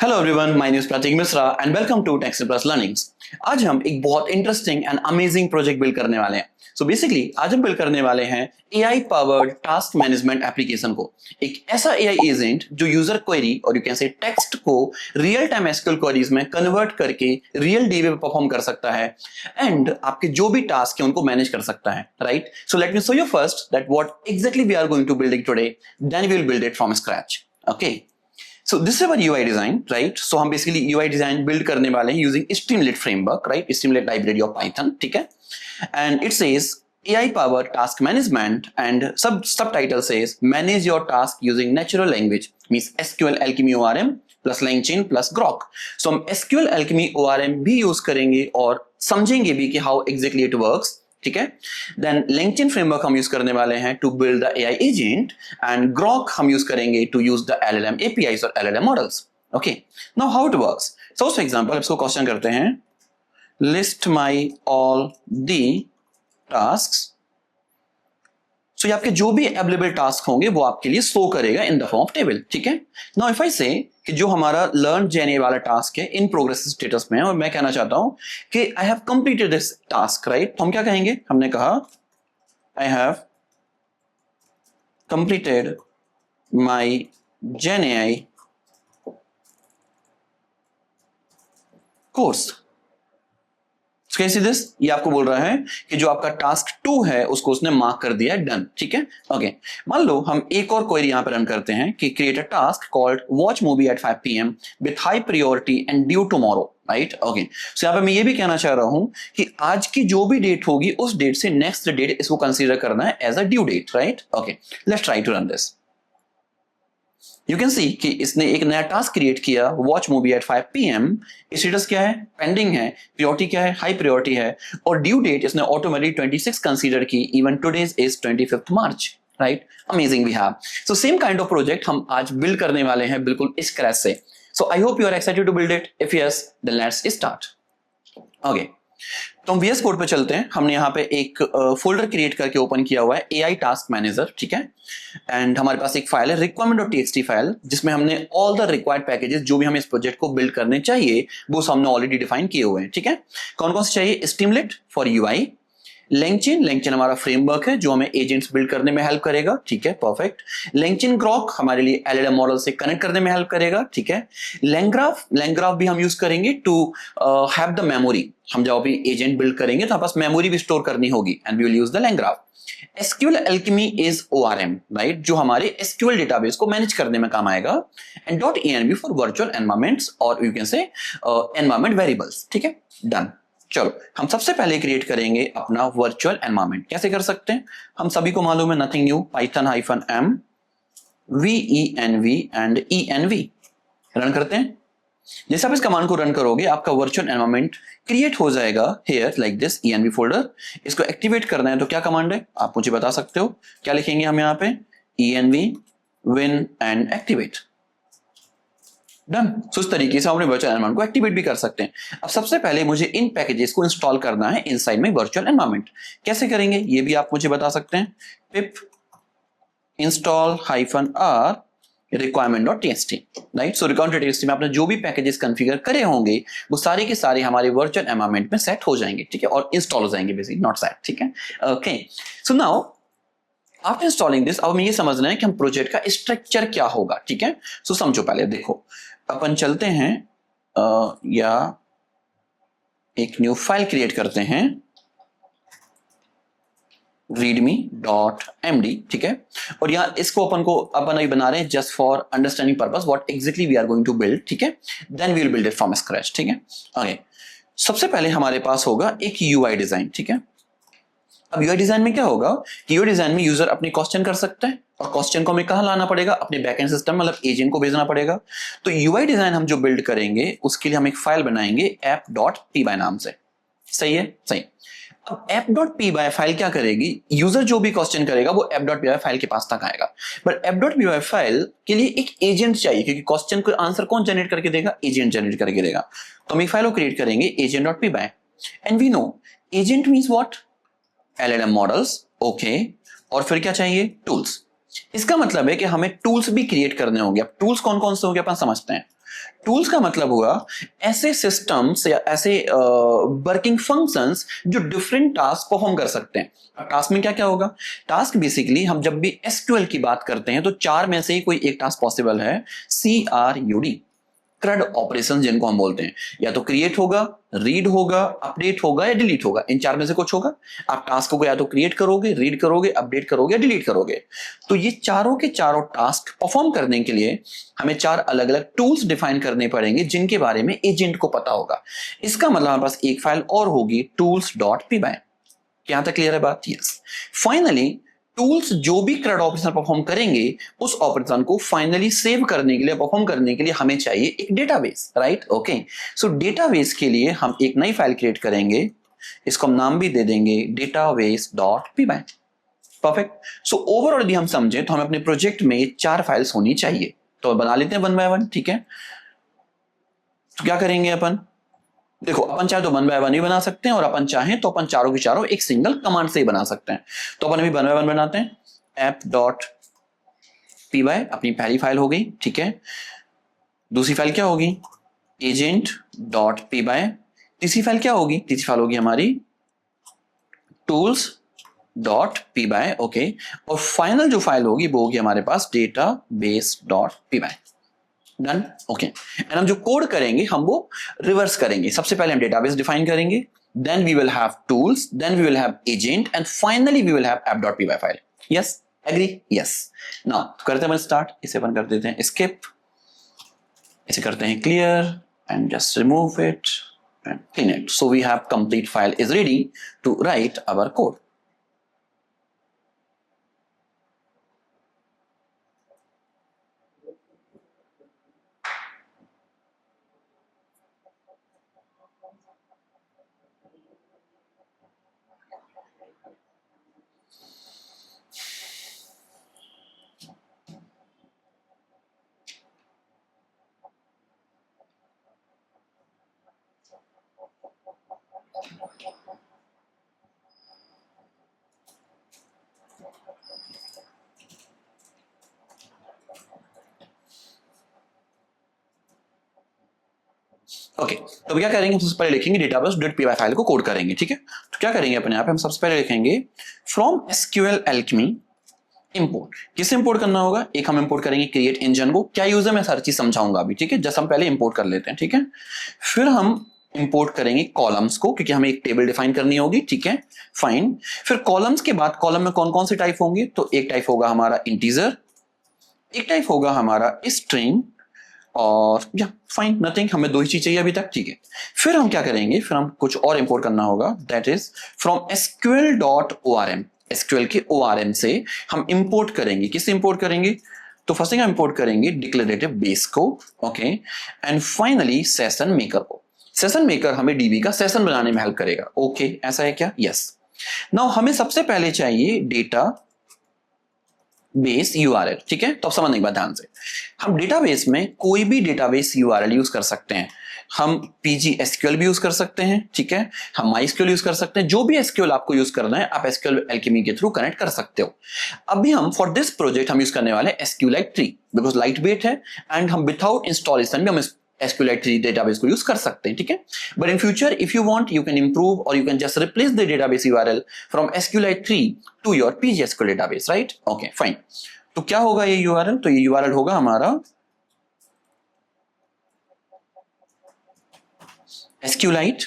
Hello everyone, my name is Prateek Mishra and welcome to text plus learnings. आज हम एक बहुत interesting and amazing project build करने वाले हैं। सो बेसिकली आज हम बिल्ड करने वाले हैं AI powered task management application को। एक ऐसा एआई एजेंट जो यूजर क्वेरी और यू कैन से टेक्स्ट को रियल टाइम एसक्यूएल क्वेरीज में कन्वर्ट करके रियल डीवे पे परफॉर्म कर सकता है एंड आपके जो भी टास्क है उनको मैनेज कर सकता है, right? So let me show you first that what exactly we are going to build today, then we will build it from scratch. Okay, so this is our UI design, right? So हम basically UI design build करने वाले हैं using Streamlit framework, right? Streamlit library of Python, ठीक है? And it says AI power task management and subtitle says manage your task using natural language, means SQL Alchemy ORM plus LangChain plus Grok. So हम SQL Alchemy ORM भी use करेंगे और समझेंगे भी कि how exactly it works, ठीक है? Then LangChain framework हम यूज करने वाले हैं to build the AI agent and Grok हम यूज करेंगे to use the LLM APIs और LLM models. Okay, now how it works. So for example इसको क्वेश्चन करते हैं, list my all the tasks. So ये आपके जो भी अवेलेबल टास्क होंगे वो आपके लिए शो करेगा in the form of table, ठीक है? नाउ इफ आई से कि जो हमारा लर्न जेने वाला टास्क है इन प्रोग्रेस स्टेटस में है और मैं कहना चाहता हूं कि I have completed this task, right? तो हम क्या कहेंगे, हमने कहा आई हैव कंप्लीटेड माय जेने कोर्स। कैसे दिस, ये आपको बोल रहा है कि जो आपका टास्क 2 है उसको उसने मार्क कर दिया है डन, ठीक है? ओके, मान लो हम एक और क्वेरी यहां पर रन करते हैं कि create a task called watch movie at 5 PM with high priority and due tomorrow, right? Okay, so यहां पे मैं ये भी कहना चाह रहा हूं कि आज की जो भी डेट होगी उस डेट से नेक्स्ट डेट इसको कंसीडर करना है as a due date, right? Okay, let's try to run this. You can see कि इसने एक नया टास्क क्रिएट किया, watch movie at 5 PM। Status क्या है, पेंडिंग है, प्रायोरिटी क्या है, हाई प्रायोरिटी है, और ड्यू डेट इसने ऑटोमेटिक 26 कंसीडर की, even today's is 25 March, right? Amazing we have. So same kind of project हम आज बिल्ड करने वाले हैं बिल्कुल स्क्रैच से। So I hope you are excited to build it. If yes then let's start. Okay, तो हम VS कोड पे चलते हैं। हमने यहाँ पे एक फोल्डर क्रिएट करके ओपन किया हुआ है AI टास्क मैनेजर, ठीक है? एंड हमारे पास एक फाइल है requirement.txt फाइल, जिसमें हमने ऑल द रिक्वायर्ड पैकेजेस जो भी हमें इस प्रोजेक्ट को बिल्ड करने चाहिए वो हमने ऑलरेडी डिफाइन किए हुए हैं, ठीक है? कौन कौन से चाहिए? Streamlit फॉर UI, LangChain हमारा फ्रेमवर्क है जो हमें एजेंट्स बिल्ड करने में हेल्प करेगा, ठीक है? परफेक्ट। LangChain Grok हमारे लिए LLM मॉडल से कनेक्ट करने में हेल्प करेगा, ठीक है? LangGraph भी हम यूज करेंगे टू हैव द मेमोरी। हम जब भी एजेंट बिल्ड करेंगे तो पास मेमोरी भी स्टोर करनी होगी and we will use the LangGraph। SQL Alchemy is ORM, right? जो हमारे SQL डेटाबेस को मैनेज करने में काम आएगा। And .env for virtual environments और you can say environment variables, ठीक है? डन। चलो हम सबसे पहले क्रिएट करेंगे अपना वर्चुअल एनवायरनमेंट। कैसे कर सकते हैं? हम सभी को मालूम है nothing new, python-m venv and env run करते हैं। जैसे आप इस कमांड को रन करोगे आपका वर्चुअल एनवायरनमेंट क्रिएट हो जाएगा here like this env folder. इसको एक्टिवेट करना है तो क्या कमांड है आप मुझे बता सकते हो? क्या लिखेंगे हम यहाँ पे? env win and activate. Done. So इस तरीके से अपने वर्चुअल एनवायरनमेंट को एक्टिवेट भी कर सकते हैं। अब सबसे पहले मुझे इन पैकेजेस को इंस्टॉल करना है इनसाइड में वर्चुअल एनवायरनमेंट। कैसे करेंगे ये भी आप मुझे बता सकते हैं? Pip install -r requirement.txt, right? So requirement.txt में आपने जो भी पैकेजेस कॉन्फ़िगर करे होंगे वो सारे के सारे हमारे वर्चुअल एनवायरनमेंट में सेट हो जाएंगे, ठीक है? और इंस्टॉल हो जाएंगे, बेसिकली नॉट सेट, ठीक है? Okay, so now after installing this अब हमें ये समझना है कि हम प्रोजेक्ट का स्ट्रक्चर क्या होगा, ठीक है? सो समझो पहले, देखो अपन चलते हैं या एक न्यू फाइल क्रिएट करते हैं readme.md, ठीक है? और यहाँ इसको अपन अभी बना रहे हैं just for understanding purpose what exactly we are going to build, ठीक है? Then we will build it from scratch, ठीक है? ओके, सबसे पहले हमारे पास होगा एक UI डिजाइन, ठीक है? अब UI डिजाइन में क्या होगा कि UI डिजाइन में यूजर अपने क्वेश्चन कर सकता है और क्वेश्चन को हमें कहां लाना पड़ेगा? अपने बैकएंड सिस्टम मतलब एजेंट को भेजना पड़ेगा। तो UI डिजाइन हम जो बिल्ड करेंगे उसके लिए हम एक फाइल बनाएंगे app.py नाम से। सही है? सही। अब app.py फाइल क्या करेगी? यूजर जो भी क्वेश्चन करेगा वो app.py फाइल के पास तक आएगा। बट app.py फाइल के लिए एक एजेंट चाहिए क्योंकि क्वेश्चन को आंसर कौन जनरेट करके देगा? एजेंट जनरेट करके देगा। तो हम एक फाइल को क्रिएट करेंगे agent.py and we know agent means what? LLM models, okay. और फिर क्या चाहिए? टूल्स। इसका मतलब है कि हमें टूल्स भी क्रिएट करने होंगे। अब टूल्स कौन कौन से होंगे अपन समझते हैं। टूल्स का मतलब हुआ ऐसे सिस्टम्स या ऐसे वर्किंग फंक्शंस जो डिफरेंट टास्क परफॉर्म कर सकते हैं। टास्क में क्या क्या होगा? टास्क बेसिकली हम जब भी एसक्यूएल की बात करते हैं तो चार में से ही कोई एक टास्क पॉसिबल है। CRUD, CRUD ऑपरेशन जिनको हम बोलते हैं, या तो क्रिएट होगा, रीड होगा, अपडेट होगा या डिलीट होगा। इन चार में से कुछ होगा। आप टास्क को या तो क्रिएट करोगे, रीड करोगे, अपडेट करोगे, डिलीट करोगे। तो ये चारों के चारों टास्क परफॉर्म करने के लिए हमें चार अलग अलग टूल्स डिफाइन करने पड़ेंगे जिनके बारे में एजेंट को पता होगा। इसका मतलब हमारे पास एक फाइल और होगी tools.py। यहां तक क्लियर है बात? यस। फाइनली टूल्स जो भी CRUD ऑपरेशन परफॉर्म करेंगे उस ऑपरेशन को फाइनली सेव करने के लिए, परफॉर्म करने के लिए हमें चाहिए एक डेटाबेस, राइट? ओके, सो डेटाबेस के लिए हम एक नई फाइल क्रिएट करेंगे। इसको हम नाम भी दे देंगे database.py। परफेक्ट। सो ओवरऑल यदि हम समझे तो हमें अपने प्रोजेक्ट में ये चार फाइल्स होनी चाहिए। तो बना लेते हैं वन बाय वन, ठीक है? तो क्या करेंगे अपन? देखो, अपन चाहे तो वन बाय वन भी बना सकते हैं और अपन चाहें तो अपन चारों की चारों एक सिंगल कमांड से ही बना सकते हैं। तो अपन अभी वन बाय वन बनाते हैं। app.py अपनी पहली फाइल हो गई, ठीक है? दूसरी फाइल क्या होगी? agent.py। तीसरी फाइल क्या होगी? तीसरी फाइल होगी हमारी tools.py। ओके, और फाइनल जो फाइल होगी वो होगी हमारे पास database.py। डन। ओके, एंड हम जो कोड करेंगे हम वो रिवर्स करेंगे। सबसे पहले हम डेटाबेस डिफाइन करेंगे, then we will have tools, then we will have agent, and finally we will have app.py file. Yes, agree? Yes. Now करते हैं स्टार्ट। इसे अपन कर देते हैं स्किप, इसे करते हैं clear and just remove it and clean it. So we have complete file is ready to write our code. Okay, तो क्या करेंगे? सबसे पहले लिखेंगे database.py फाइल को कोड करेंगे, ठीक है? तो क्या करेंगे अपने यहाँ पे? हम सबसे पहले लिखेंगे फ्रॉम SQL Alchemy इंपोर्ट। किसे इंपोर्ट करना होगा? एक हम इंपोर्ट करेंगे क्रिएट इंजन को। क्या यूज है मैं सारी चीज समझाऊंगा अभी, ठीक है? जस्ट हम पहले इंपोर्ट कर लेते हैं, ठीक है? फिर हम इंपोर्ट करेंगे कॉलम्स को, क्योंकि हमें एक टेबल डिफाइन करनी होगी, ठीक है? फाइन। फिर कॉलम्स के बाद कॉलम में कौन कौन से टाइप होंगे? तो एक टाइप होगा हमारा इंटीजर, एक टाइप होगा हमारा स्ट्रिंग, और या फाइन, नथिंग। हमें दो ही चीज चाहिए अभी तक, ठीक है? फिर हम क्या करेंगे? फिर हम कुछ और इंपोर्ट करना होगा, that is from SQL.orm। SQL के ORM से हम इंपोर्ट करेंगे। किससे इंपोर्ट करेंगे? तो फर्स्ट थिंग हम इंपोर्ट करेंगे डिक्लेरेटिव बेस को, okay, and finally session maker को। सेशन मेकर हमें डीबी का सेशन बनाने में हेल्प करेगा। ओके, ऐसा है क्या? यस। नाउ हमें सबसे पहले चाहिए डेटा बेस URL, ठीक है? तो अब समझने की बात ध्यान से, हम डेटाबेस में कोई भी डेटाबेस URL यूज कर सकते हैं। हम PGSQL भी यूज कर सकते हैं, ठीक है? हम MySQL यूज कर सकते हैं। जो भी SQL आपको यूज करना है आप SQL Alchemy के थ्रू कनेक्ट कर सकते हो। अभी हम फॉर दिस प्रोजेक्ट हम यूज करने वाले हैं SQLite 3 बिकॉज लाइट वेट है, एंड हम विदाउट इंस्टॉलेशन भी हम SQLite 3 डेटाबेस को यूज कर सकते हैं, ठीक है? But in future if you want you can improve और you can just replace the database URL from SQLite 3 to your PGSQL database, right? Okay, fine. तो क्या होगा ये URL? तो ये URL होगा हमारा SQLite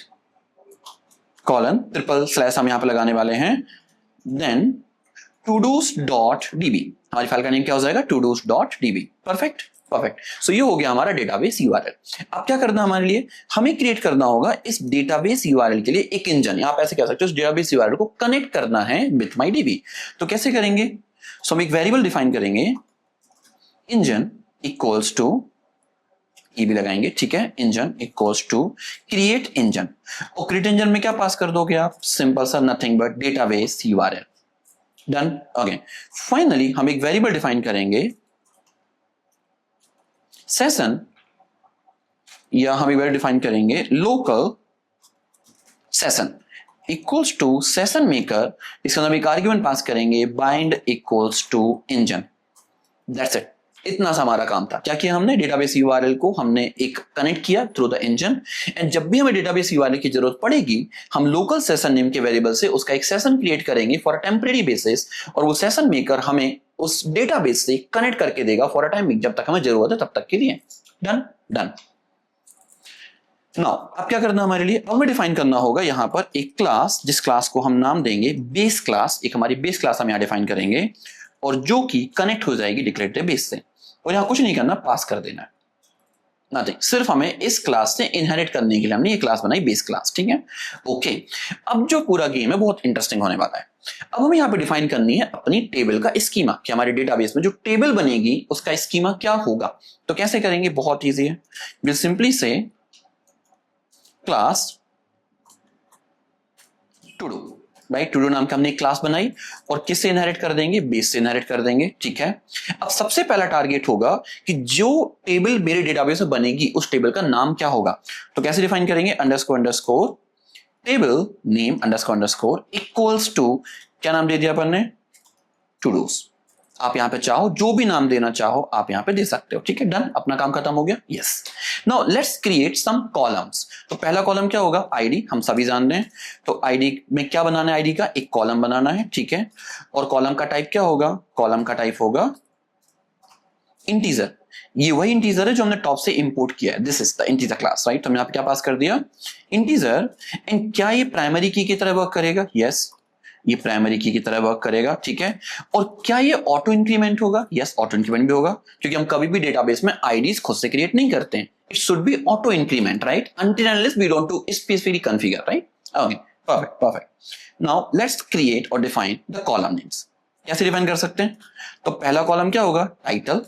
कॉलन / हम यहां पे लगाने वाले हैं, देन todos.db। हमारी फाइल का नेम क्या हो जाएगा? todos.db। Perfect, perfect. सो ये हो गया हमारा डेटाबेस URL। अब क्या करना हमारे लिए? हमें क्रिएट करना होगा इस डेटाबेस URL के लिए एक इंजन। आप ऐसे कह सकते हो, इस डेटाबेस URL को कनेक्ट करना है विथ माई DB। तो कैसे करेंगे? सो हम एक वेरिएबल डिफाइन करेंगे, इंजन इक्वल्स टू EB लगाएंगे, ठीक है? Engine equals to create engine. और क्रिएट इंजन में क्या पास कर दोगे आप? सिंपल सा, nothing but database URL। Done. Okay, finally हम एक वेरिएबल डिफाइन करेंगे सेशन, या हम एक वेरिएबल डिफाइन करेंगे local session equals to session maker. इसके अंदर एक आर्ग्यूमेंट पास करेंगे bind equals to engine. That's it. इतना सा हमारा काम था। क्या किया हमने, डेटाबेस यूआरएल को हमने एक कनेक्ट किया थ्रू द इंजन, एंड जब भी हमें डेटाबेस यूआरएल की जरूरत पड़ेगी हम लोकल सेशन नेम के वेरिएबल से उसका एक सेशन क्रिएट करेंगे फॉर अ टेम्परेरी बेसिस, और वो सेशन मेकर हमें उस डेटाबेस से कनेक्ट करके देगा फॉर अ टाइमिंग, जब तक हमें जरूरत है तब तक के लिए। Done done. नाउ अब क्या करना हमारे लिए, अब हमें डिफाइन करना होगा यहां पर एक क्लास, जिस क्लास को हम नाम देंगे बेस क्लास। एक हमारी बेस क्लास हम यहां डिफाइन करेंगे और जो कि कनेक्ट हो जाएगी डिक्लेरेटिव बेस से, और यहां कुछ नहीं करना, पास कर देना है, नथिंग। सिर्फ हमें इस क्लास से इनहेरिट करने के लिए हमने ये क्लास बनाई बेस क्लास, ठीक है। ओके, अब जो पूरा गेम है बहुत इंटरेस्टिंग होने वाला है। अब हमें यहाँ पे डिफाइन करनी है अपनी टेबल का स्कीमा, कि हमारे डेटाबेस में जो टेबल बनेगी उसका स्कीमा क्या होगा। तो कैसे करेंगे, बहुत ईजी है। Will simply say class to do, right. To do नाम का हमने एक क्लास बनाई और किससे इनहेरिट कर देंगे, बेस से इनहेरिट कर देंगे, ठीक है। अब सबसे पहला टारगेट होगा कि जो टेबल मेरे डेटाबेस में बनेगी उस टेबल का नाम क्या होगा। तो कैसे डिफाइन करेंगे, underscore underscore table name underscore underscore equals to, क्या नाम दे दिया अपन ने, टू डूज। आप यहां पे चाहो जो भी नाम देना चाहो आप यहां पे दे सकते हो, ठीक है। डन, अपना काम खत्म हो गया। Yes, now let's create some columns. तो पहला कॉलम क्या होगा, आईडी, हम सभी जान रहे हैं। तो आईडी में क्या बनाना है, आईडी का एक कॉलम बनाना है, ठीक है। और कॉलम का टाइप क्या होगा, कॉलम का टाइप होगा इंटीजर। ये वही इंटीजर है जो हमने टॉप से इंपोर्ट किया है, this is the integer class, right. हमने यहां पे क्या पास कर दिया, इंटीजर। एंड क्या ये प्राइमरी की तरह वर्क करेगा, यस ये प्राइमरी की तरह वर्क करेगा, ठीक है। और क्या ये ऑटो इंक्रीमेंट होगा, यस ऑटो इंक्रीमेंट भी होगा, क्योंकि हम कभी भी डेटाबेस में आईडीज खुद से क्रिएट नहीं करते हैं। It should be auto increment, right, until unless we don't do specifically configure, right. Okay, perfect perfect. Now let's create और डिफाइन द कॉलम नेम्स। कैसे डिफाइन कर सकते हैं, तो पहला कॉलम क्या होगा, टाइटल।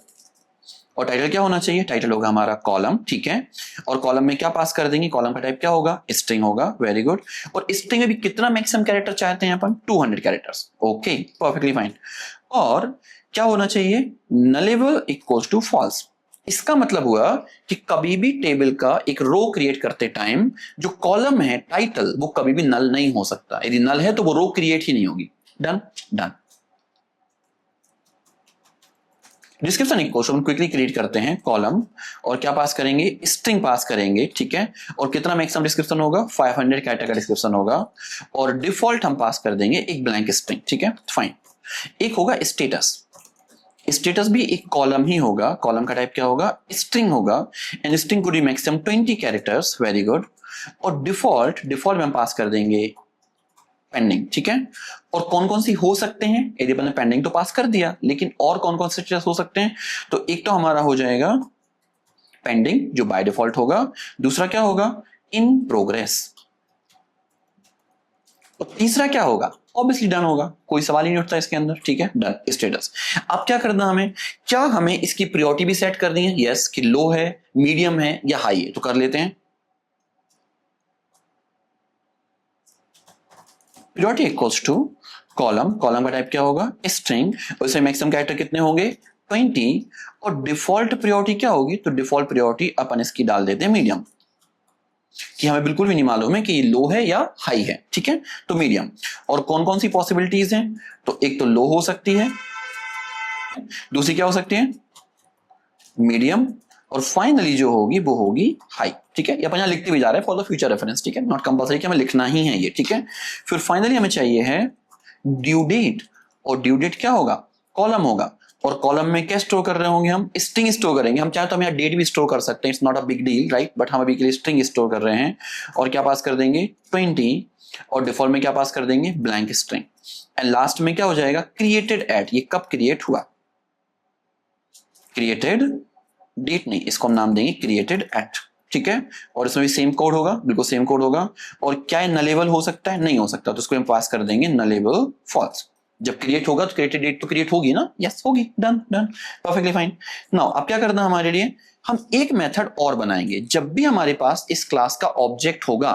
और टाइटल क्या होना चाहिए, टाइटल होगा हमारा कॉलम, ठीक है। और कॉलम में क्या पास कर देंगे, कॉलम का टाइप क्या होगा, स्ट्रिंग होगा, वेरी गुड। और स्ट्रिंग में भी कितना मैक्सिमम कैरेक्टर चाहते हैं अपन, 200 कैरेक्टर्स, ओके परफेक्टली फाइन। और क्या होना चाहिए, नलेबल इक्वल्स टू फॉल्स। इसका मतलब हुआ कि कभी भी टेबल का एक रो क्रिएट करते टाइम जो कॉलम है टाइटल वो कभी भी नल नहीं हो सकता, यदि नल है तो वो रो क्रिएट ही नहीं होगी। Done done. डिस्क्रिप्शन इक्वल हम क्विकली क्रिएट करते हैं कॉलम, और क्या पास करेंगे, स्ट्रिंग पास करेंगे, ठीक है। और कितना मैक्सिमम डिस्क्रिप्शन होगा, 500 कैरेक्टर का डिस्क्रिप्शन होगा। और डिफॉल्ट हम पास कर देंगे एक ब्लैंक स्ट्रिंग, ठीक है फाइन। एक होगा स्टेटस, स्टेटस भी एक कॉलम ही होगा, कॉलम का टाइप क्या होगा, स्ट्रिंग होगा। And string could be maximum 20 characters, very good. और डिफॉल्ट में हम पास कर देंगे पेंडिंग, ठीक है। और कौन कौन सी हो सकते हैं, यदि अपन ने पेंडिंग तो पास कर दिया, लेकिन और कौन कौन से स्टेटस हो सकते हैं, तो एक तो हमारा हो जाएगा पेंडिंग जो बाय डिफॉल्ट होगा, दूसरा क्या होगा, इन प्रोग्रेस, और तीसरा क्या होगा, ऑब्वियसली डन होगा, कोई सवाल ही नहीं उठता इसके अंदर, ठीक है। Done status. अब क्या करना हमें, क्या हमें इसकी प्रायोरिटी भी सेट करनी है, यस, कि लो है, मीडियम है या हाई है, तो कर लेते हैं। Priority equals to column, column का टाइप क्या होगा, स्ट्रिंग, और इसमें मैक्सिमम कैरेक्टर कितने होंगे, 20। और डिफॉल्ट प्रायोरिटी क्या होगी, तो डिफॉल्ट प्रायोरिटी अपन इसकी डाल देते हैं मीडियम, कि हमें बिल्कुल भी नहीं मालूम है कि ये लो है या हाई है, ठीक है, तो मीडियम। और कौन कौन सी पॉसिबिलिटीज हैं, तो एक तो लो हो सकती है, दूसरी क्या हो सकती है, मीडियम, और फाइनली जो होगी वो होगी हाई, ठीक है। ये अपन यहाँ लिखते भी जा रहे हैं फॉर द फ्यूचर रेफरेंस, ठीक है, नॉट कंपल्सरी कि हमें लिखना ही है ये, ठीक है। फिर फाइनली हमें चाहिए है ड्यू डेट, और ड्यू डेट क्या होगा, कॉलम होगा। और कॉलम में क्या स्टोर कर रहे होंगे, हम स्ट्रिंग स्टोर करेंगे। हम चाहे तो हम यहाँ डेट भी स्टोर कर सकते हैं, it's not a big deal, right, but हम अभी के लिए स्ट्रिंग स्टोर कर रहे हैं। और क्या पास कर देंगे, 20। और डिफॉल्ट में क्या पास कर देंगे, ब्लैंक स्ट्रिंग। एंड लास्ट में क्या हो जाएगा, क्रिएटेड एट, ये कब क्रिएट हुआ, क्रिएटेड डेट नहीं, इसको हम नाम देंगे क्रिएटेड एट, ठीक है। और इसमें भी सेम कोड होगा, बिल्कुल सेम कोड होगा। और क्या नलेबल हो सकता है, नहीं हो सकता, तो इसको हम पास कर देंगे नलेबल फॉल्स। जब क्रिएट होगा तो क्रिएटेड डेट तो क्रिएट होगी ना, यस होगी, done done perfectly fine. Now अब क्या करना हमारे लिए, हम एक मेथड और बनाएंगे। जब भी हमारे पास इस क्लास का ऑब्जेक्ट होगा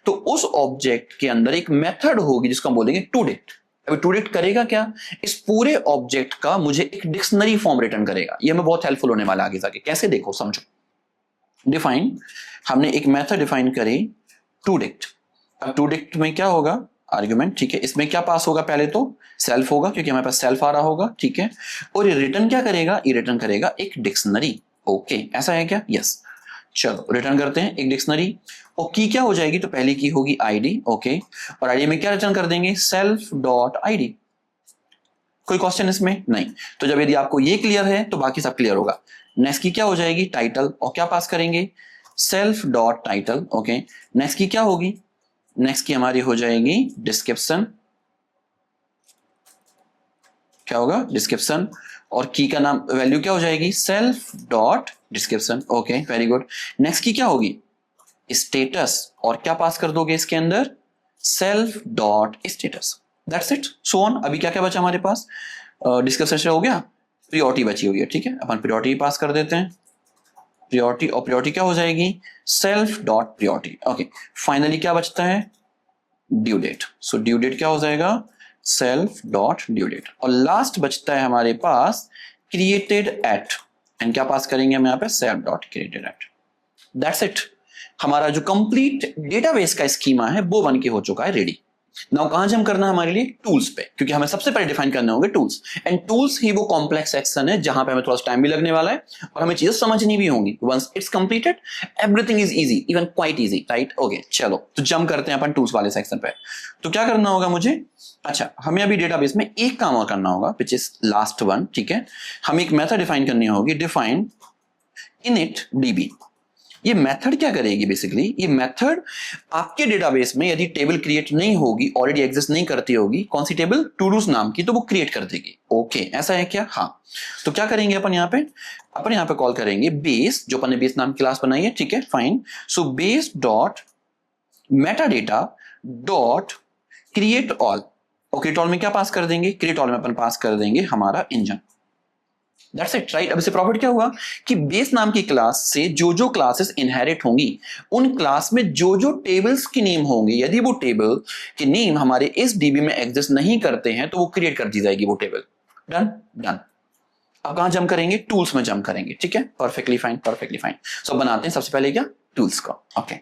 तो उस ऑब्जेक्ट के अंदर एक मेथड होगी जिसको हम बोलेंगे टू डेट। अभी टू डेट करेगा क्या, इस पूरे ऑब्जेक्ट का मुझे एक डिक्शनरी फॉर्म रिटर्न करेगा। ये हमें बहुत हेल्पफुल होने वाला आगे जाके, कैसे देखो समझो। डिफाइन, हमने एक मेथड डिफाइन करी टू डेट। अब टू डेट में क्या होगा, आर्ग्यूमेंट, ठीक है। इसमें क्या पास होगा, पहले तो सेल्फ होगा क्योंकि हमारे पास सेल्फ आ रहा होगा, ठीक है। और ये रिटर्न क्या करेगा, ये रिटर्न करेगा एक डिक्शनरी। ओके, ऐसा है क्या, यस। चलो रिटर्न करते हैं एक डिक्शनरी। और की क्या हो जाएगी, तो पहली की होगी आईडी, ओके। और आईडी में क्या रिटर्न कर देंगे, सेल्फ डॉट आईडी। कोई क्वेश्चन इसमें नहीं। तो जब यदि आपको ये क्लियर है तो बाकी सब क्लियर होगा। नेक्स्ट की क्या हो जाएगी, टाइटल, और क्या पास करेंगे, self dot title, okay. Next की क्या होगी, नेक्स्ट की हमारी हो जाएगी डिस्क्रिप्शन, क्या होगा, डिस्क्रिप्शन। और की का नाम वैल्यू क्या हो जाएगी, self dot description, okay, very good. Next की क्या होगी, स्टेटस, और क्या पास कर दोगे इसके अंदर, self dot status. That's it, so on. अभी क्या क्या बचा हमारे पास, डिस्क्रिप्शन से हो गया, प्रियोरिटी बची हुई है, ठीक है। अपन प्रियोरिटी पास कर देते हैं, प्रियोरिटी, और प्रियोरिटी क्या हो जाएगी, self dot priority, okay. Finally क्या बचता है, due date. So due date क्या हो जाएगा, सेल्फ डॉट ड्यू डेट। और लास्ट बचता है हमारे पास क्रिएटेड एट, एंड क्या पास करेंगे हम यहाँ पे, self dot created at. That's it, हमारा जो कंप्लीट डेटाबेस का स्कीमा है वो बन के हो चुका है रेडी। नाउ कहां जम करना है हमारे लिए, टूल्स पे, क्योंकि हमें सबसे पहले डिफाइन करने होंगे टूल्स। एंड टूल्स ही वो कॉम्प्लेक्स सेक्शन है जहां पे हमें थोड़ा सा टाइम भी लगने वाला है और हमें चीजें समझनी भी होंगी। Once it's completed everything is easy, even quite easy, right. Okay, चलो तो जम करते हैं अपन टूल्स वाले सेक्शन पे। तो क्या करना होगा मुझे, अच्छा हमें अभी डेटाबेस में एक काम और करना होगा, विच इज लास्ट वन, ठीक है। हम एक मेथड डिफाइन करनी होगी, डिफाइन इनिट डीबी। ये मेथड क्या करेगी, बेसिकली ये मेथड आपके डेटाबेस में यदि टेबल क्रिएट नहीं होगी, ऑलरेडी एग्जिस्ट नहीं करती होगी, कौन सी टेबल, टूडूज नाम की, तो वो क्रिएट कर देगी। ओके, ऐसा है क्या, हाँ। तो क्या करेंगे अपन यहाँ पे कॉल करेंगे बेस, जो अपन ने बेस नाम की क्लास बनाई है, ठीक है, fine. So base dot Meta data dot create all. और क्रिएट ऑल में क्या पास कर देंगे, क्रिएट ऑल में अपन पास कर देंगे हमारा इंजन। That's it, right? अब इससे प्रॉफिट क्या हुआ कि बेस नाम की क्लास से जो जो क्लासेस इनहेरिट होंगी, उन क्लास में जो जो टेबल्स की नेम होंगे, यदि वो टेबल के नेम हमारे इस डीबी में एग्जिस्ट नहीं करते हैं तो वो क्रिएट कर दी जाएगी वो टेबल। Done done. अब कहां जम करेंगे, टूल्स में जम करेंगे, ठीक है, परफेक्टली फाइन, परफेक्टली फाइन। सो बनाते हैं सबसे पहले क्या, टूल्स को, ओके।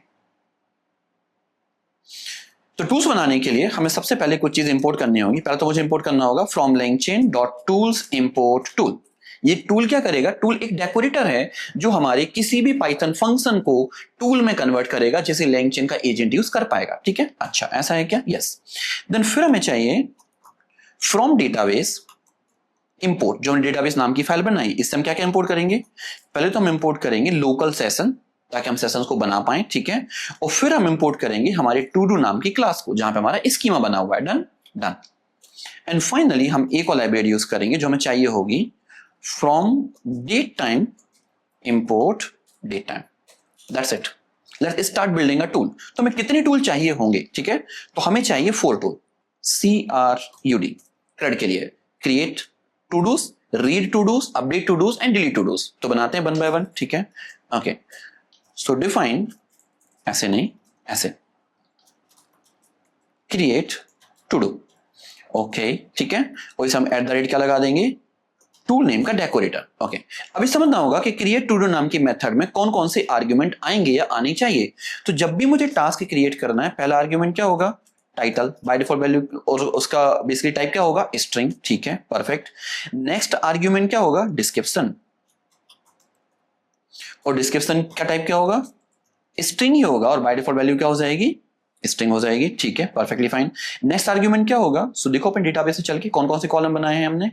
तो टूल्स बनाने के लिए हमें सबसे पहले कुछ चीज इंपोर्ट करनी होगी। पहले तो मुझे इंपोर्ट करना होगा from LangChain dot tools import tool. ये टूल क्या करेगा, टूल एक डेकोरेटर है जो हमारे किसी भी पाइथन फंक्शन को टूल में कन्वर्ट करेगा, जैसे LangChain का एजेंट यूज कर पाएगा, ठीक है। अच्छा ऐसा है क्या, यस। देन फिर हमें चाहिए फ्रॉम डेटाबेस इंपोर्ट, जो हमने डेटाबेस नाम की फाइल बनाई, इससे हम क्या क्या इंपोर्ट करेंगे, पहले तो हम इंपोर्ट करेंगे लोकल सेशन, ताकि हम सेशंस को बना पाए, ठीक है। और फिर हम इंपोर्ट करेंगे हमारे टू डू नाम की क्लास को, जहां पे हमारा स्कीमा बना हुआ है। Done done. एंड फाइनली हम एक और लाइब्रेरी यूज करेंगे जो हमें चाहिए होगी from date time import date time. That's it, let's start building a tool. तो हमें कितने टूल चाहिए होंगे, ठीक है। तो हमें चाहिए 4 टूल, CRUD, क्रेड के लिए, create to dos, read to dos, update to dos and delete to dos. तो बनाते हैं 1 बाय 1, ठीक है, ओके। सो डिफाइन, ऐसे नहीं ऐसे, क्रिएट टू डू, ओके, ठीक है। और इसे हम @ क्या लगा देंगे, टूल नेम का डेकोरेटर, ओके। अभी समझना होगा कि क्रिएट टू डू नाम की मेथड में कौन कौन से आर्ग्यूमेंट आएंगे या आने चाहिए। तो जब भी मुझे टास्क क्रिएट करना है, पहला आर्ग्यूमेंट क्या होगा, टाइटल, बाय डिफॉल्ट वैल्यू, और उसका बेसिकली टाइप क्या होगा, स्ट्रिंग, ठीक है, परफेक्ट। नेक्स्ट आर्ग्यूमेंट क्या होगा, डिस्क्रिप्शन, और डिस्क्रिप्शन का टाइप क्या होगा, स्ट्रिंग ही होगा, और बाय डिफॉल्ट वैल्यू क्या हो जाएगी, स्ट्रिंग हो जाएगी, ठीक है, परफेक्टली फाइन। नेक्स्ट आर्ग्यूमेंट क्या होगा, सो देखो अपन डेटाबेस से चल के कौन कौन से कॉलम बनाए हैं हमने,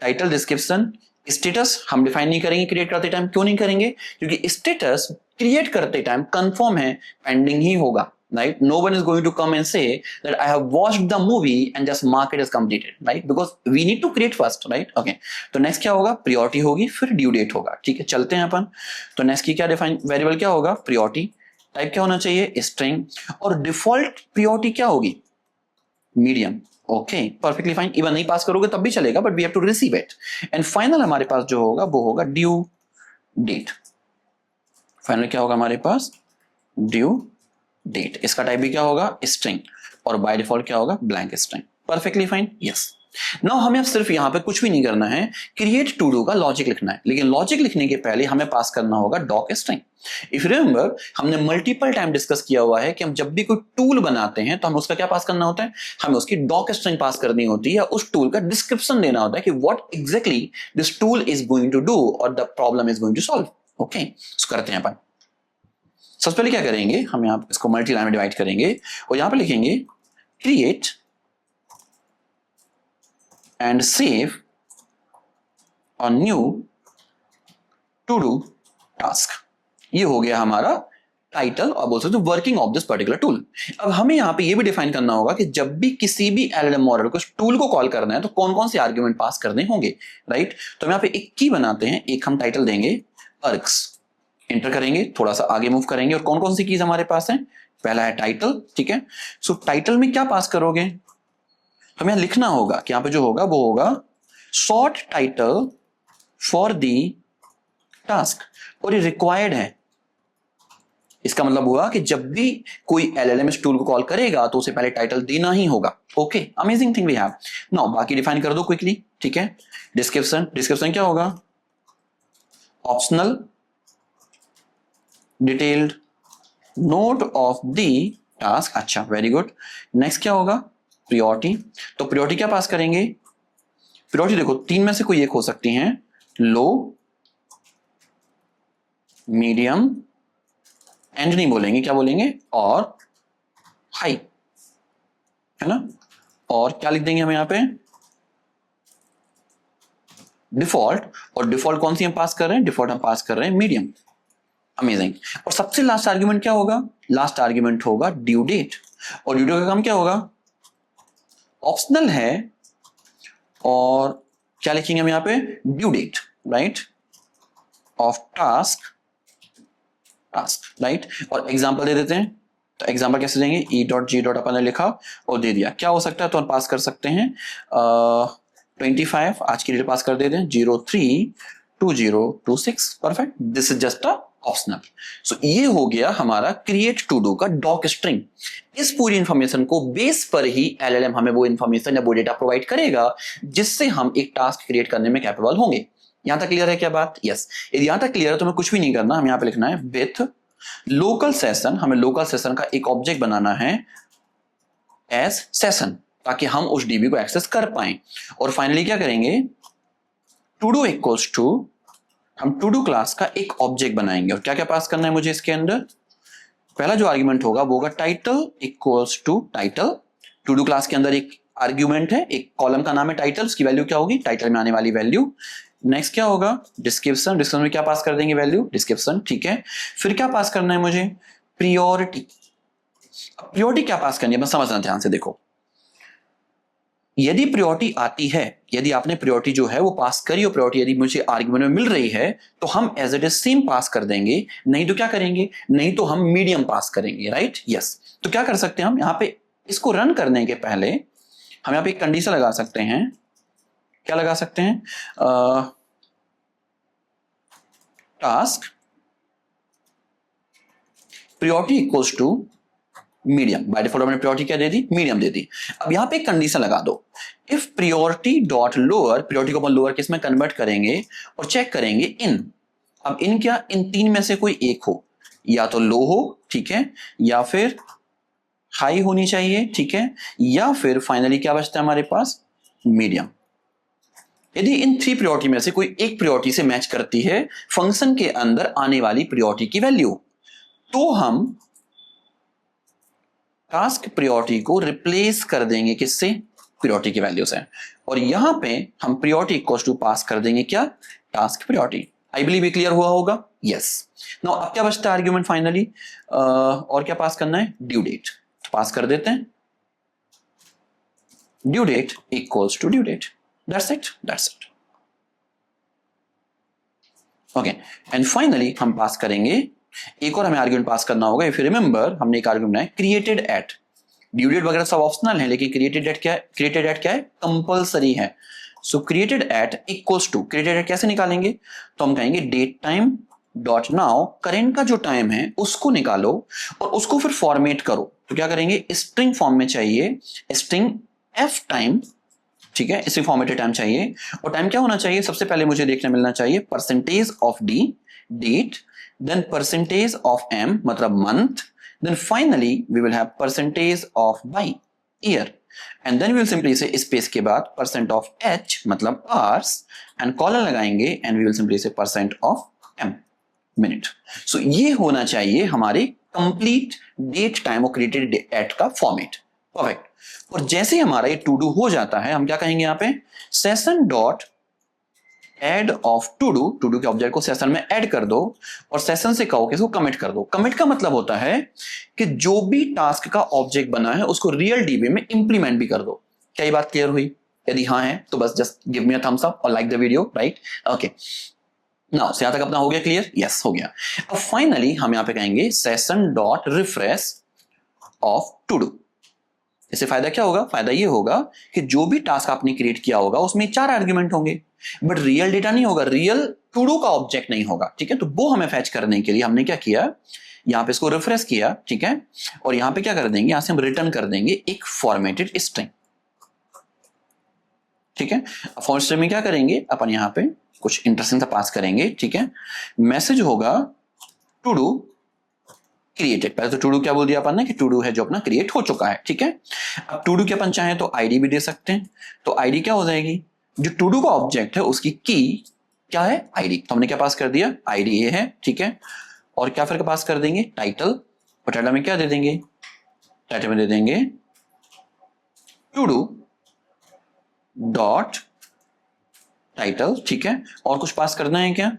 टाइटल, डिस्क्रिप्शन, स्टेटस हम डिफाइन नहीं करेंगे क्रिएट करते टाइम। क्यों नहीं करेंगे, क्योंकि स्टेटस क्रिएट करते टाइम कंफर्म है पेंडिंग ही होगा, right? No one is going to come and say that I have watched the movie and just mark it as completed, right? Because we need to create first, right? Okay. तो next क्या होगा, priority होगी, फिर due date होगा, ठीक है। चलते हैं अपन। तो next की क्या डिफाइन वेरिएबल क्या होगा, priority, टाइप क्या होना चाहिए, स्ट्रिंग, और डिफॉल्ट priority क्या होगी, medium, okay, perfectly fine. Even नहीं पास करोगे तब भी चलेगा, but we have to receive it. And final हमारे पास जो होगा वो होगा ड्यू डेट। फाइनल क्या होगा हमारे पास, ड्यू डेट। इसका टाइप भी क्या होगा, स्ट्रिंग, और बाय डिफॉल्ट क्या होगा, blank string, perfectly fine, yes. Now हमें अब सिर्फ यहां पे कुछ भी नहीं करना है, क्रिएट टू डू का लॉजिक लिखना है, लेकिन लॉजिक लिखने के पहले हमें पास करना होगा डॉक स्ट्रिंग। इफ रिमेंबर, हमने मल्टीपल टाइम डिस्कस किया हुआ है कि हम जब भी कोई टूल बनाते हैं तो हमें उसका क्या पास करना होता है, हमें उसकी डॉक स्ट्रिंग पास करनी होती है, उस टूल का डिस्क्रिप्शन देना होता है कि what exactly this tool is going to do और the problem is going to solve. Okay, करते हैं अपन। सबसे पहले क्या करेंगे, हम यहां इसको मल्टी लाइन में डिवाइड करेंगे और यहां पे लिखेंगे create and save a new to do task। ये हो गया हमारा टाइटल और बोल सकते हो working of this particular tool. अब हमें यहाँ पे ये भी डिफाइन करना होगा कि जब भी किसी भी एलएलएम मॉडल को टूल को कॉल करना है तो कौन कौन से आर्ग्यूमेंट पास करने होंगे, राइट। तो हम यहाँ पे एक की बनाते हैं, एक हम टाइटल देंगे अर्क्स, एंटर करेंगे, थोड़ा सा आगे मूव करेंगे और कौन कौन सी कीज हमारे पास है, पहला है टाइटल, ठीक है। सो टाइटल में क्या पास करोगे, हमें लिखना होगा कि यहां पे जो होगा वो होगा short title for the task, और ये रिक्वायर्ड है। इसका मतलब हुआ कि जब भी कोई एलएलएम इस टूल को कॉल करेगा तो उसे पहले टाइटल देना ही होगा। Okay, amazing thing we have. Now बाकी डिफाइन कर दो क्विकली, ठीक है। डिस्क्रिप्शन, डिस्क्रिप्शन क्या होगा, optional detailed note of the task. अच्छा, वेरी गुड। नेक्स्ट क्या होगा, प्रियोरिटी। तो प्रियोरिटी क्या पास करेंगे, प्रियोरिटी देखो तीन में से कोई एक हो सकती हैं, लो, मीडियम, एंड नहीं बोलेंगे, क्या बोलेंगे, और हाई, है ना। और क्या लिख देंगे हम यहां पे, डिफॉल्ट। और डिफॉल्ट कौन सी हम पास कर रहे हैं, डिफॉल्ट हम पास कर रहे हैं मीडियम। अमेजिंग। और सबसे लास्ट आर्ग्यूमेंट क्या होगा, लास्ट आर्ग्यूमेंट होगा ड्यू डेट। और ड्यू डेट का काम क्या होगा, ऑप्शनल है, और क्या लिखेंगे हम यहां पे, due date, right, of task, right. और एग्जांपल दे देते हैं, तो एग्जांपल कैसे देंगे, ई डॉट जी डॉट अपन ने लिखा और दे दिया, क्या हो सकता है तो हम पास कर सकते हैं 25, आज की डेट पास कर देते हैं 03/2026, perfect. This is just a optional. So ये हो गया हमारा क्रिएट टू डू का डॉक स्ट्रिंग। इस पूरी इंफॉर्मेशन को बेस पर ही एलएलएम हमें वो इंफॉर्मेशन या वो डेटा प्रोवाइड करेगा जिससे हम एक टास्क क्रिएट करने में कैपेबल होंगे। यहां तक क्लियर है क्या बात, यस। यदि यहां तक क्लियर है तो हमें कुछ भी नहीं करना, हम यहां पे लिखना है विथ लोकल सेशन, हमें लोकल सेशन का एक ऑब्जेक्ट बनाना है एज सेशन, ताकि हम उस डीबी को एक्सेस कर पाए। और फाइनली क्या करेंगे, टू डू इक्वल्स टू, हम टू डू क्लास का एक ऑब्जेक्ट बनाएंगे और क्या क्या पास करना है मुझे इसके अंदर, पहला जो आर्ग्यूमेंट होगा वो होगा title equals to title. To do class के अंदर एक आर्ग्यूमेंट है, एक कॉलम का नाम है टाइटल, उसकी वैल्यू क्या होगी, टाइटल में आने वाली वैल्यू। नेक्स्ट क्या होगा, डिस्क्रिप्शन, डिस्क्रिप्शन में क्या पास कर देंगे, वैल्यू, डिस्क्रिप्शन, ठीक है। फिर क्या पास करना है मुझे, प्रियोरिटी। प्रियोरिटी क्या पास करनी है, बस समझना ध्यान से देखो। यदि प्रियोरिटी आती है, यदि आपने प्रियोरिटी जो है वो पास करी और प्रियोरिटी यदि मुझे आर्ग्यूमेंट में मिल रही है तो हम एज इट इज सेम पास कर देंगे, नहीं तो क्या करेंगे, नहीं तो हम मीडियम पास करेंगे, राइट, यस। तो क्या कर सकते हैं हम यहाँ पे, इसको रन करने के पहले हम यहाँ पे एक कंडीशन लगा सकते हैं, क्या लगा सकते हैं, task priority equals to medium. By default हमने प्रियोरिटी क्या दे दी, मीडियम दे दी। अब यहां पे एक कंडीशन लगा दो, if priority dot lower, priority को अपन लोअर केस में कन्वर्ट करेंगे और चेक करेंगे इन। अब इन क्या, इन तीन में से कोई एक हो, या तो लो हो, ठीक है, या फिर हाई होनी चाहिए, ठीक है, या फिर फाइनली क्या बचता है हमारे पास, मीडियम। यदि इन थ्री प्रियोरिटी में से कोई एक प्रियोरिटी से मैच करती है फंक्शन के अंदर आने वाली प्रियोरिटी की वैल्यू, तो हम टास्क प्रियोरिटी को रिप्लेस कर देंगे किससे, प्रियोरिटी की वैल्यू से। और यहां पे हम प्रियोरिटी इक्वल्स टू पास कर देंगे क्या, टास्क प्रियोरिटी। आई बिलीव ये क्लियर हुआ होगा, यस। नाउ अब क्या बचता है आर्ग्यूमेंट फाइनली, और क्या पास करना है, ड्यू डेट। तो पास कर देते हैं due date equals to due date, that's it, that's it. Okay, and finally हम पास करेंगे, एक और हमें आर्ग्यूमेंट पास करना होगा। इफ यू रिमेंबर हमने एक आर्ग्यूमेंट है क्रिएटेड एट, ड्यू डेट वगैरह सब ऑप्शनल है, लेकिन क्रिएटेड एट क्या है, क्रिएटेड एट क्या है, कंपलसरी है। So created at equals to, created at कैसे निकालेंगे, तो हम कहेंगे date time dot now, current का जो टाइम है उसको निकालो और उसको फिर फॉर्मेट करो। तो क्या करेंगे, स्ट्रिंग फॉर्म में चाहिए, स्ट्रिंग एफ टाइम ठीक है, इसी फॉर्मेटेड टाइम चाहिए। और टाइम क्या होना चाहिए, सबसे पहले मुझे देखने मिलना चाहिए percentage of D date, then percentage of M मतलब month, then finally we will have percentage of by year, and then we will simply say space के बाद परसेंट ऑफ एच मतलब आवर्स, एंड कॉलन लगाएंगे and we will simply say percent of M minute. So ये होना चाहिए हमारे complete date time और created at का फॉर्मेट। परफेक्ट। और जैसे हमारा ये टू डू हो जाता है, हम क्या कहेंगे यहाँ पे, session dot add of to do के ऑब्जेक्ट को सेशन में ऐड कर दो, और सेशन से कहो कि इसको कमिट कर दो। कमिट का मतलब होता है कि जो भी टास्क का ऑब्जेक्ट बना है उसको रियल डीबी में इंप्लीमेंट भी कर दो। क्या ये बात क्लियर हुई? यदि हाँ है तो बस just give me a thumbs up और like the video, right? Okay, now से यहां तक अपना हो गया क्लियर? यस, हो गया। अब फाइनली हम यहां पे कहेंगे session dot refresh of to do. इससे फायदा क्या होगा? फायदा ये होगा कि जो भी टास्क आपने क्रिएट किया होगा उसमें 4 आर्ग्यूमेंट होंगे, बट रियल डेटा नहीं होगा, रियल टू डू का ऑब्जेक्ट नहीं होगा। ठीक है, तो वो हमें फैच करने के लिए हमने क्या किया, यहां पे इसको रिफ्रेश किया, ठीक है, और यहां पे क्या कर देंगे, यहां से हम रिटर्न कर देंगे एक फॉर्मेटेड स्ट्रिंग। ठीक है, फॉर स्ट्रिंग में क्या करेंगे अपन, यहां पे कुछ इंटरेस्टिंग सा पास करेंगे। ठीक है, मैसेज होगा टू डू क्रिएटेड। पहले तो टू डू क्या बोल दिया अपन ने कि टू डू है जो अपना क्रिएट हो चुका है। ठीक है, अब टू डू के अपन चाहे तो आईडी भी दे सकते हैं, तो आईडी क्या हो जाएगी, जो टू डू का ऑब्जेक्ट है उसकी की क्या है, आईडी। तो हमने क्या पास कर दिया, आईडी ये है। ठीक है, और क्या फिर पास कर देंगे, टाइटल, और टाइटल में क्या दे देंगे, टाइटल में दे देंगे टू डू डॉट टाइटल। ठीक है, और कुछ पास करना है क्या?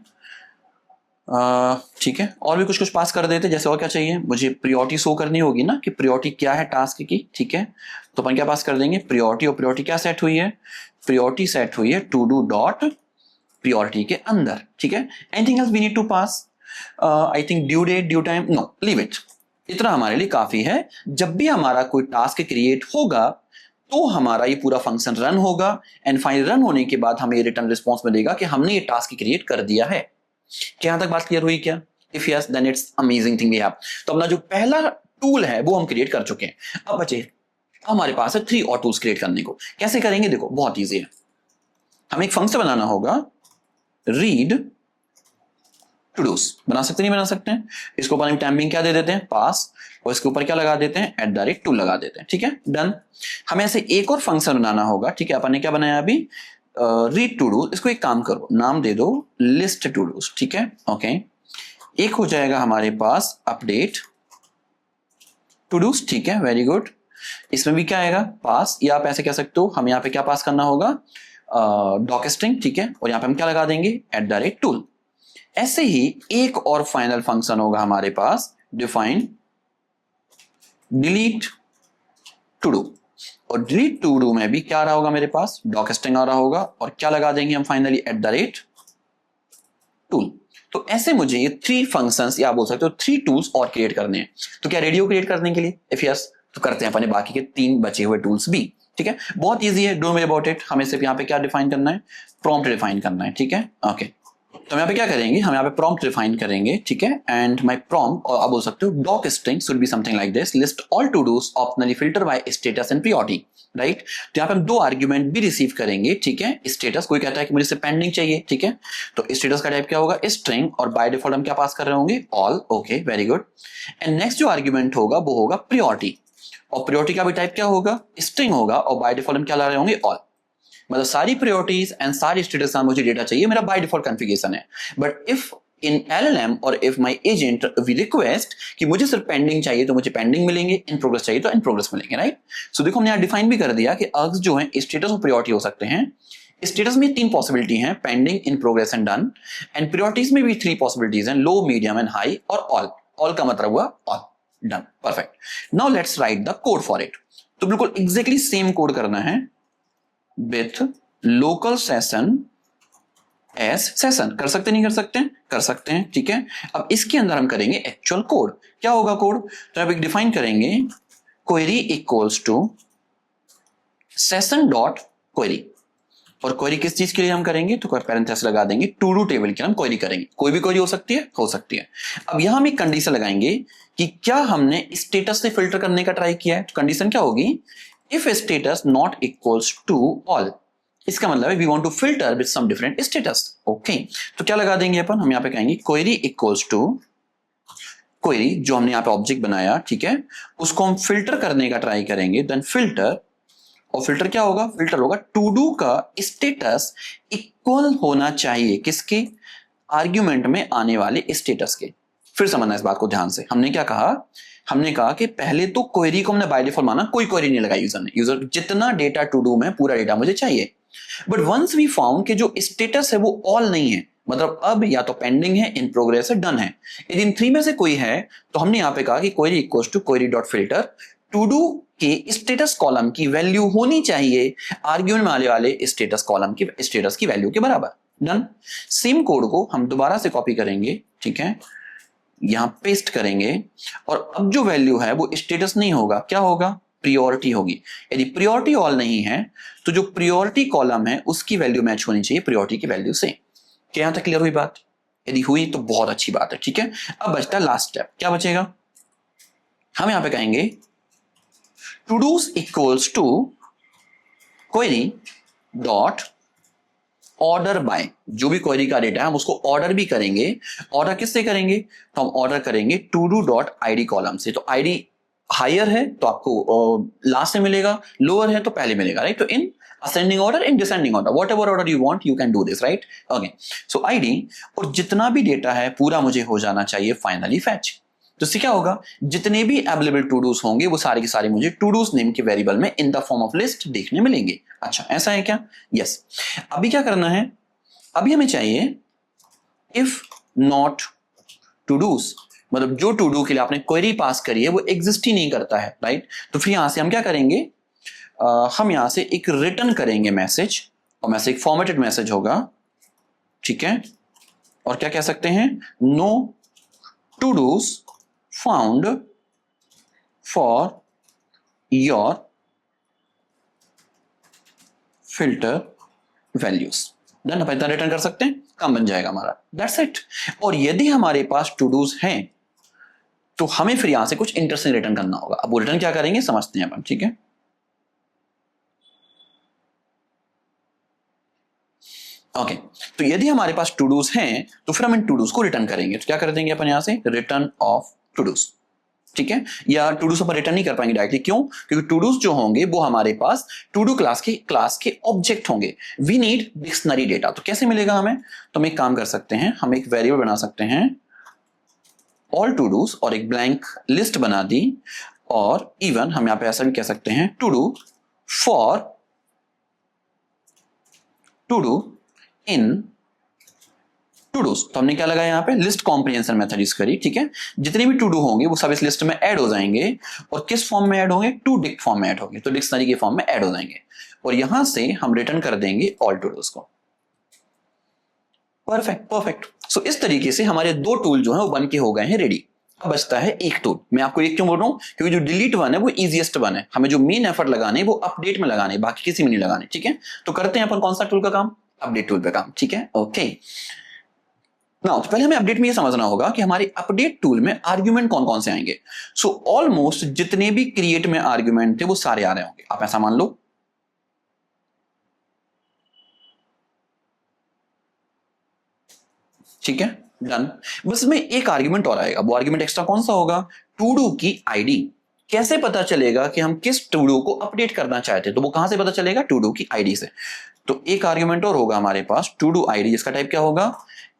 ठीक है, और भी कुछ पास कर देते। जैसे और क्या चाहिए, मुझे प्रियोरिटी शो करनी होगी ना कि प्रियोरिटी क्या है टास्क की। ठीक है, तो अपन क्या पास कर देंगे, प्रियोरिटी। और प्रियोरिटी क्या सेट हुई है, प्रियोरिटी सेट हुई है टू डू डॉट प्रियोरिटी के अंदर। ठीक है, anything else we need to pass, I think due date, due time, no, leave it. इतना हमारे लिए काफी है। जब भी हमारा कोई टास्क क्रिएट होगा तो हमारा ये पूरा फंक्शन रन होगा, एंड फाइनल रन होने के बाद हमें रिटर्न रिस्पॉन्स मिलेगा कि हमने ये टास्क क्रिएट कर दिया है। क्या यहां तक बात क्लियर हुई क्या? If yes then it's amazing thing we have. तो अपना जो पहला टूल है वो हम क्रिएट कर चुके हैं। अब बचे हमारे पास है 3 और टूल्स क्रिएट करने को। कैसे करेंगे, देखो बहुत इजी है। हमें एक फंक्शन बनाना होगा, रीड टू डूज। बना सकते नहीं बना सकते हैं? इसको अपन टाइमिंग क्या दे देते हैं, पास, और इसके ऊपर क्या लगा देते हैं, @2 लगा देते हैं। ठीक है, डन। हमें ऐसे एक और फंक्शन बनाना होगा। ठीक है, अपन ने क्या बनाया अभी, रीड टू डू। इसको एक काम करो, नाम दे दो लिस्ट टू डूज। ठीक है, ओके। एक हो जाएगा हमारे पास अपडेट टू डूज। ठीक है, वेरी गुड। इसमें भी क्या आएगा, पास, या आप ऐसे कह सकते हो, हम यहाँ पे क्या पास करना होगा, डॉक स्ट्रिंग। ठीक है, और यहाँ पे हम क्या लगा देंगे, @tool। ऐसे ही एक और फाइनल फंक्शन होगा हमारे पास, डिफाइन डिलीट टू डू। और डिलीट टू डू में भी क्या आ रहा होगा मेरे पास, डॉक स्ट्रिंग आ रहा होगा, और क्या लगा देंगे हम फाइनली, @tool। तो ऐसे मुझे ये 3 फंक्शंस, या बोल सकते हो 3 टूल्स और क्रिएट करने हैं। तो क्या रेडियो क्रिएट करने के लिए, इफ यस तो करते हैं अपने बाकी के 3 बचे हुए टूल्स भी। ठीक है, बहुत इजी है, डोंट वरी अबाउट इट। हमें सिर्फ यहाँ पे क्या डिफाइन करना है, प्रॉम्प्ट डिफाइन करना है। ठीक है, ओके। तो हम यहाँ पे क्या करेंगे, हम यहाँ पे प्रॉम्प्ट डिफाइन करेंगे। ठीक है, एंड माय प्रॉम्प्ट, और आप बोल सकते हो doc string should be something like this, list all to dos optionally filter by status and priority, right. तो यहाँ पे हम 2 आर्ग्यूमेंट भी रिसीव करेंगे। ठीक है, स्टेटस, कोई कहता है कि मुझे से पेंडिंग चाहिए। ठीक है, तो स्टेटस का टाइप क्या होगा, स्ट्रिंग, और बाय डिफॉल्ट हम क्या पास कर रहे होंगे, all. Okay, very good. And next जो आर्ग्यूमेंट होगा वो होगा प्रियोरिटी, और प्रियोरिटी का भी टाइप क्या होगा, स्ट्रिंग होगा, और बाय डिफॉल्ट हम क्या ला रहे होंगे, ऑल। मतलब सारी प्रायोरिटीज एंड सारी स्टेटस मुझे डेटा चाहिए, मेरा बाय डिफॉल्ट कॉन्फ़िगरेशन है। बट इफ इन LLM और if my agent we request कि मुझे सिर्फ पेंडिंग चाहिए तो मुझे पेंडिंग मिलेंगे, इन प्रोग्रेस चाहिए तो इन प्रोग्रेस मिलेंगे, राइट। सो देखो हमने यहाँ डिफाइन भी कर दिया कि अर्ग्स जो है स्टेटस और प्रायोरिटी हो सकते हैं। स्टेटस में 3 पॉसिबिलिटी हैं, pending, in progress and done. And priorities में भी 3 पॉसिबिलिटीज हैं, लो, मीडियम एंड हाई, और ऑल। ऑल का मतलब हुआ all, done, perfect. Now let's write the code for it. तो बिल्कुल एग्जैक्टली सेम कोड करना है with local session as session. कर सकते नहीं कर सकते, कर सकते हैं। ठीक है, अब इसके अंदर हम करेंगे एक्चुअल कोड। क्या होगा कोड, तो अब एक डिफाइन करेंगे, query equals to session dot query. और क्वेरी किस चीज के लिए हम करेंगे, तो पैरेंथेसिस लगा देंगे, टू डू टेबल के हम क्वेरी करेंगे। कोई भी क्वेरी हो सकती है, हो सकती है। अब यहां हम एक कंडीशन लगाएंगे कि क्या हमने स्टेटस से फिल्टर करने का ट्राई किया है। तो कंडीशन क्या होगी, if status not equals to all, इसका मतलब है we want to filter with some different status. Okay, तो क्या लगा देंगे अपन, हम यहाँ पे कहेंगे क्वेरी इक्वल्स टू क्वेरी, जो हमने यहाँ पे ऑब्जेक्ट बनाया, ठीक है, उसको हम फिल्टर करने का ट्राई करेंगे, देन फिल्टर, और फिल्टर क्या होगा, फिल्टर होगा टू डू का स्टेटस इक्वल होना चाहिए किसके, आर्ग्यूमेंट में आने वाले स्टेटस के। फिर समझना इस बात को ध्यान से, हमने क्या कहा, हमने कहा कि पहले तो क्वेरी को हमने बाय डिफॉल्ट माना, कोई क्वेरी नहीं लगाई यूजर ने, यूजर जितना डेटा टू डू में पूरा डेटा मुझे चाहिए, बट वंस वी फाउंड कि जो स्टेटस है वो ऑल नहीं है, मतलब अब या तो पेंडिंग है, इन प्रोग्रेस है, डन है, यदि इन थ्री में से कोई है तो हमने यहां पे कहा कि query equals to query dot filter to do के स्टेटस कॉलम की वैल्यू होनी चाहिए आर्ग्यूमेंट में आने वाले स्टेटस कॉलम की स्टेटस की वैल्यू के बराबर। डन। सेम कोड को हम दोबारा से कॉपी करेंगे, ठीक है, यहां पेस्ट करेंगे, और अब जो वैल्यू है वो स्टेटस नहीं होगा, क्या होगा, प्रियोरिटी होगी। यदि प्रियोरिटी ऑल नहीं है तो जो प्रियोरिटी कॉलम है उसकी वैल्यू मैच होनी चाहिए प्रियोरिटी की वैल्यू से। क्या यहां तक क्लियर हुई बात? यदि हुई तो बहुत अच्छी बात है, ठीक है। अब बचता है लास्ट स्टेप, क्या बचेगा, हम यहां पे कहेंगे to dos equals to query dot order by, जो भी क्वेरी का डेटा है हम उसको ऑर्डर भी करेंगे। ऑर्डर किससे करेंगे, तो हम ऑर्डर करेंगे to do dot ID column से। तो आईडी हायर है तो आपको लास्ट में मिलेगा, लोअर है तो पहले मिलेगा, राइट। तो in ascending order, in descending order, what ever order you want you can do this, right. Okay, so ID और जितना भी डेटा है पूरा मुझे हो जाना चाहिए फाइनली फैच। तो इससे क्या होगा, जितने भी अवेलेबल टू डूज होंगे वो सारे के सारे मुझे टू डूज नेम के वेरिएबल में in the form of list देखने मिलेंगे। अच्छा, ऐसा है क्या? यस। अभी क्या करना है, अभी हमें चाहिए इफ नॉट टू डूज, मतलब जो टू डू के लिए आपने क्वेरी पास करी है वो एग्जिस्ट ही नहीं करता है, राइट। तो फिर यहां से हम क्या करेंगे, हम यहां से एक रिटर्न करेंगे मैसेज, और मैसेज फॉर्मेटेड मैसेज होगा, ठीक है, और क्या कह सकते हैं, no to dos found for your filter values. Done, अपन इतना रिटर्न कर सकते हैं, काम बन जाएगा हमारा, दैट्स इट। और यदि हमारे पास टू डूज हैं तो हमें फिर यहां से कुछ इंटरेस्टिंग रिटर्न करना होगा। अब वो रिटर्न क्या करेंगे समझते हैं अपन, ठीक है। ओके, तो यदि हमारे पास टू डूज हैं तो फिर हम इन टू डूज को रिटर्न करेंगे। तो क्या कर देंगे अपन यहां से, रिटर्न ऑफ टू डूज, ठीक है। या टू डूज अपन रिटर्न नहीं कर पाएंगे डायरेक्टली, क्यों, क्योंकि टू डूज जो होंगे वो हमारे पास टू डू क्लास के ऑब्जेक्ट होंगे। वी नीड डिक्शनरी डेटा, तो कैसे मिलेगा हमें, तो हम एक काम कर सकते हैं, हम एक वेरिएबल बना सकते हैं ऑल टू डूज और एक ब्लैंक लिस्ट बना दी, और इवन हम यहां पे ऐसा भी कह सकते हैं to do for to do in to dos. तो हमने क्या लगाया, यहाँ पे लिस्ट कॉम्प्रिहेंशन मेथड यूज करी, ठीक है। जितने भी टू डू होंगे वो सब इस लिस्ट में ऐड हो जाएंगे, और किस फॉर्म में ऐड होंगे, टू डिक्ट फॉर्म में ऐड होंगे, तो डिक्शनरी के फॉर्म में ऐड हो जाएंगे, और यहां से हम रिटर्न कर देंगे ऑल टू डूज को। Perfect perfect. सो इस तरीके से हमारे दो टूल जो है वो बन के हो गए हैं रेडी। अब बचता है एक टूल। मैं आपको एक क्यों बोल रहा हूं, क्योंकि जो डिलीट वन है वो इजीएस्ट वन है, हमें जो मेन एफर्ट लगाने है वो अपडेट में लगाने, बाकी किसी में नहीं लगाने, ठीक है। तो करते हैं अपन कौन सा टूल का काम, अपडेट टूल पे काम, ठीक है। ओके, ना तो पहले हमें अपडेट में ये समझना होगा कि हमारे अपडेट टूल में आर्ग्यूमेंट कौन कौन से आएंगे। सो ऑलमोस्ट जितने भी क्रिएट में आर्ग्यूमेंट थे वो सारे आ रहे होंगे, आप ऐसा मान लो, ठीक है। डन। बस में एक आर्ग्यूमेंट और आएगा, वो आर्ग्यूमेंट एक्स्ट्रा कौन सा होगा, टू डू की आईडी। कैसे पता चलेगा कि हम किस टू डू को अपडेट करना चाहते हैं, तो वो कहां से पता चलेगा, टू डू की आईडी से। तो एक आर्ग्यूमेंट और होगा हमारे पास, टू डू आईडी, जिसका टाइप क्या होगा,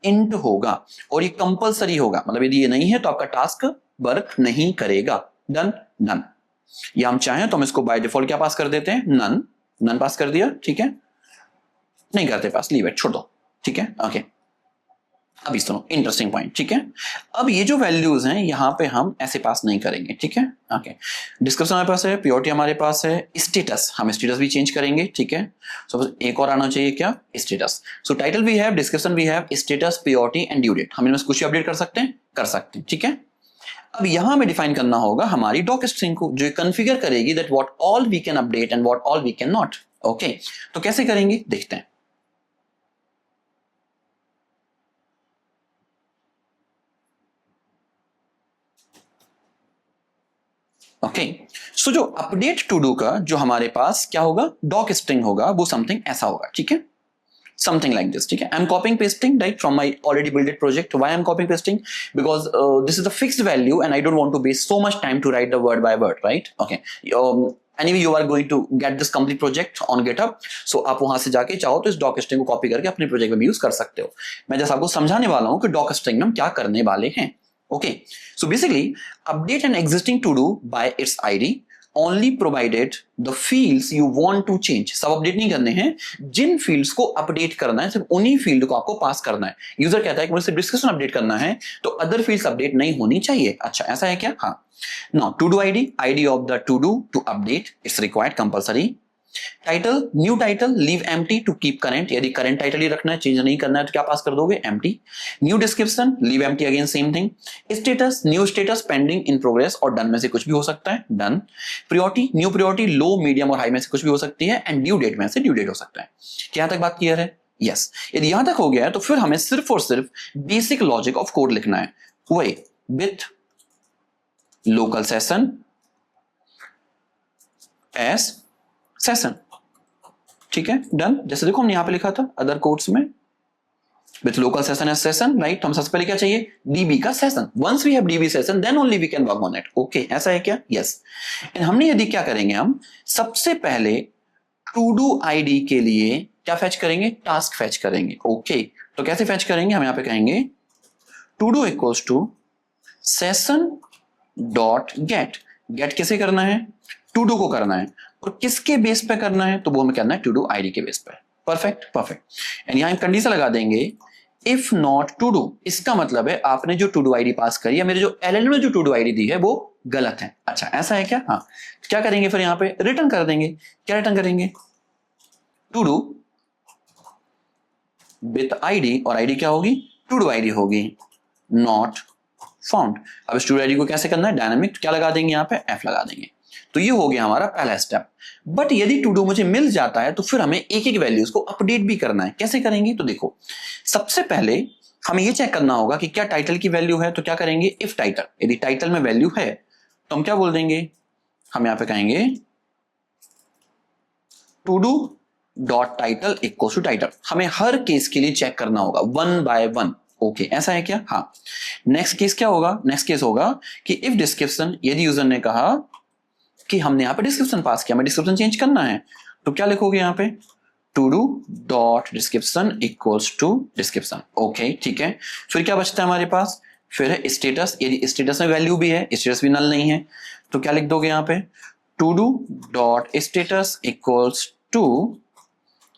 इंट होगा, और ये कंपलसरी होगा, मतलब यदि ये नहीं है तो आपका टास्क वर्क नहीं करेगा। Done done. या हम चाहें तो हम इसको बाय डिफॉल्ट क्या पास कर देते हैं, नन। नन पास कर दिया, ठीक है, नहीं करते पास, लीव इट, छोड़ दो, ठीक है। ओके, अभी सुनो इंटरेस्टिंग पॉइंट, ठीक है। अब ये जो वैल्यूज हैं यहां पे हम ऐसे पास नहीं करेंगे, ठीक है। ओके, डिस्क्रिप्शन हमारे पास है, प्योरिटी हमारे पास है, स्टेटस हम स्टेटस भी चेंज करेंगे, ठीक है। सो एक और आना चाहिए क्या, स्टेटस। सो टाइटल भी है, डिस्क्रिप्शन भी है, status, priority and due date, हम इनमें से कुछ अपडेट कर सकते हैं, कर सकते हैं, ठीक है। अब यहां हमें डिफाइन करना होगा हमारी डॉक स्ट्रिंग को, जो कॉन्फ़िगर करेगी that what all we can update and what all we can not. Okay, तो कैसे करेंगे देखते हैं। ओके, सो जो अपडेट टू डू का जो हमारे पास क्या होगा, डॉक स्ट्रिंग होगा, वो समथिंग ऐसा होगा, ठीक है, something like this, ठीक है। I'm copying pasting right from my already built project. Why I'm copying pasting? Because this is the fixed value and I don't want to waste so much time to write the word by word, right? Okay. Anyway, you are going to get this complete project on GitHub. So आप वहां से जाके चाहो तो इस doc string को copy करके अपने प्रोजेक्ट में भी यूज कर सकते हो। मैं जैसे आपको समझाने वाला हूं कि डॉक स्ट्रिंग में हम क्या करने वाले हैं। Okay. So basically, update an existing to do by its ID. Only provided the fields you want to change. सब अपडेट नहीं करने हैं, जिन फील्ड्स को अपडेट करना है सिर्फ उन्हीं फील्ड को आपको पास करना है। यूजर कहता है कि मुझे सिर्फ डिस्क्रिप्शन अपडेट करना है तो अदर फील्ड्स अपडेट नहीं होनी चाहिए। अच्छा, ऐसा है क्या? हाँ। Now to do ID of the to do to update it's required compulsory. Title, new title leave empty to keep current, यदि करंट टाइटल ही रखना है, चेंज नहीं करना है तो क्या पास कर दोगे? Empty. New description leave empty, again same thing. Status, new status pending, in progress और डन में से कुछ भी हो सकता है, डन। प्रायोरिटी, न्यू प्रायोरिटी लो मीडियम और हाई में से कुछ भी हो सकती है, एंड ड्यू डेट में से ड्यू डेट हो सकता है। क्या तक बात क्लियर है? यस। यदि यहां तक हो गया है तो फिर हमें सिर्फ और सिर्फ बेसिक लॉजिक ऑफ कोड लिखना है, वही with local session S session, ठीक है, डन। जैसे देखो हमने यहां पे लिखा था अदर कोड्स में with local session as session, right. तो हम सबसे पहले क्या चाहिए? डीबी का session. Once we have DB session then only we can work on it. Okay, ऐसा है क्या? यस। एंड हमने यदि क्या करेंगे, हम सबसे पहले टू डू आईडी के लिए क्या फैच करेंगे? टास्क फैच करेंगे। ओके, तो कैसे फैच करेंगे? हम यहां पे कहेंगे to do equals to session dot get. Get किसे करना है? टू डू को करना है। और किसके बेस पे करना है? तो वो हमें करना है टू डू आईडी के बेस पे। Perfect, perfect. एंड यहां कंडीशन लगा देंगे इफ नॉट टू डू। इसका मतलब है आपने जो टू डू आईडी पास करी है, मेरे जो एलएलएम ने जो टू डू आईडी दी है वो गलत है। अच्छा, ऐसा है क्या? हाँ। क्या करेंगे फिर? यहां पे रिटर्न कर देंगे। क्या रिटर्न करेंगे? टू डू विथ आईडी, और आईडी क्या होगी? टू डू आईडी होगी, नॉट फाउंड। अब इस टू डू आईडी को कैसे करना है? डायनामिक। क्या लगा देंगे? यहां पे एफ लगा देंगे। तो ये हो गया हमारा पहला स्टेप। बट यदि टू डू मुझे मिल जाता है तो फिर हमें एक एक वैल्यूज को अपडेट भी करना है। कैसे करेंगे? तो देखो, सबसे पहले हमें ये चेक करना होगा कि क्या टाइटल की वैल्यू है। तो क्या करेंगे? इफ टाइटल, यदि टाइटल में वैल्यू है तो हम क्या बोल देंगे? हम यहां पे कहेंगे to do dot title equal to title. हमें हर केस के लिए चेक करना होगा वन बाय वन। ओके, ऐसा है क्या? हाँ। नेक्स्ट केस क्या होगा? नेक्स्ट केस होगा कि इफ डिस्क्रिप्शन, यदि यूजर ने कहा कि हमने यहां पे डिस्क्रिप्शन पास किया, हमें डिस्क्रिप्शन चेंज करना है, तो क्या लिखोगे यहां पे? To do dot description equals to description. Okay, ठीक है। फिर क्या बचता है हमारे पास? फिर है स्टेटस। यदि स्टेटस में वैल्यू भी है, स्टेटस भी नल नहीं है, तो क्या लिख दोगे यहां पे? To do dot status equals to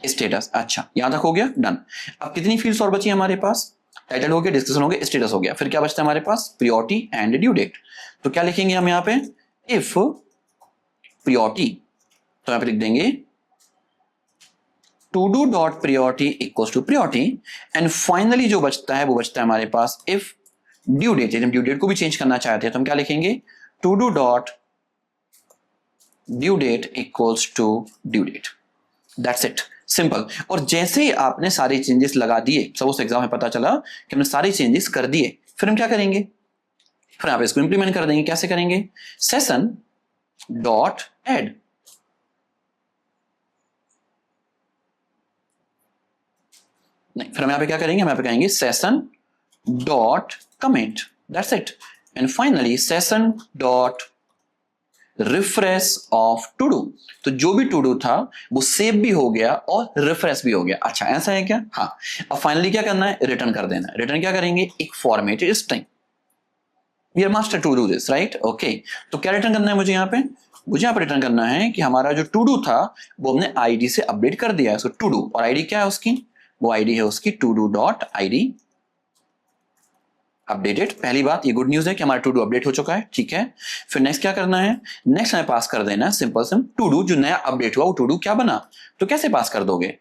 status. अच्छा, यहां तक हो गया, डन। अब कितनी फील्ड्स और बची हमारे पास? टाइटल हो गया, डिस्क्रिप्शन हो गया, स्टेटस हो गया। फिर क्या बचता है हमारे पास? Priority and due date. तो क्या लिखेंगे हम यहां पे? इफ प्रायोरिटी, तो यहां पे लिख देंगे to do dot priority equals to priority. And finally जो बचता है वो बचता है हमारे पास इफ ड्यू डेट। यदि हम ड्यू डेट को भी चेंज करना चाहते हैं तो हम क्या लिखेंगे? To do dot due date equals to due date. That's it, simple. और जैसे ही आपने सारे चेंजेस लगा दिए, सपोज एग्जाम में पता चला कि हमने सारे चेंजेस कर दिए, फिर हम क्या करेंगे? फिर आप इसको इंप्लीमेंट कर देंगे। कैसे करेंगे? Session dot add. नहीं, फिर हम यहां पे क्या करेंगे? हम यहां पे कहेंगे session dot comment. That's it. And finally session dot refresh of to do. तो जो भी टू डू था वो सेव भी हो गया और रिफ्रेश भी हो गया। अच्छा, ऐसा है क्या? हाँ। अब फाइनली क्या करना है? रिटर्न कर देना है। रिटर्न क्या करेंगे? एक formatted string. We are master to do this, right? Okay, तो क्या रिटर्न करना है मुझे यहां पे? मुझे यहां पर रिटर्न करना है कि हमारा जो टू डू था वो हमने आईडी से अपडेट कर दिया है। सो टू डू, और आईडी क्या है उसकी? वो आईडी है उसकी to do dot ID updated. पहली बात, ये गुड न्यूज है कि हमारा टू डू अपडेट हो चुका है, ठीक है। फिर नेक्स्ट क्या करना है? नेक्स्ट हमें पास कर देना है सिंपल सिम टू डू, जो नया अपडेट हुआ वो टू डू क्या बना। तो कैसे पास कर दोगे?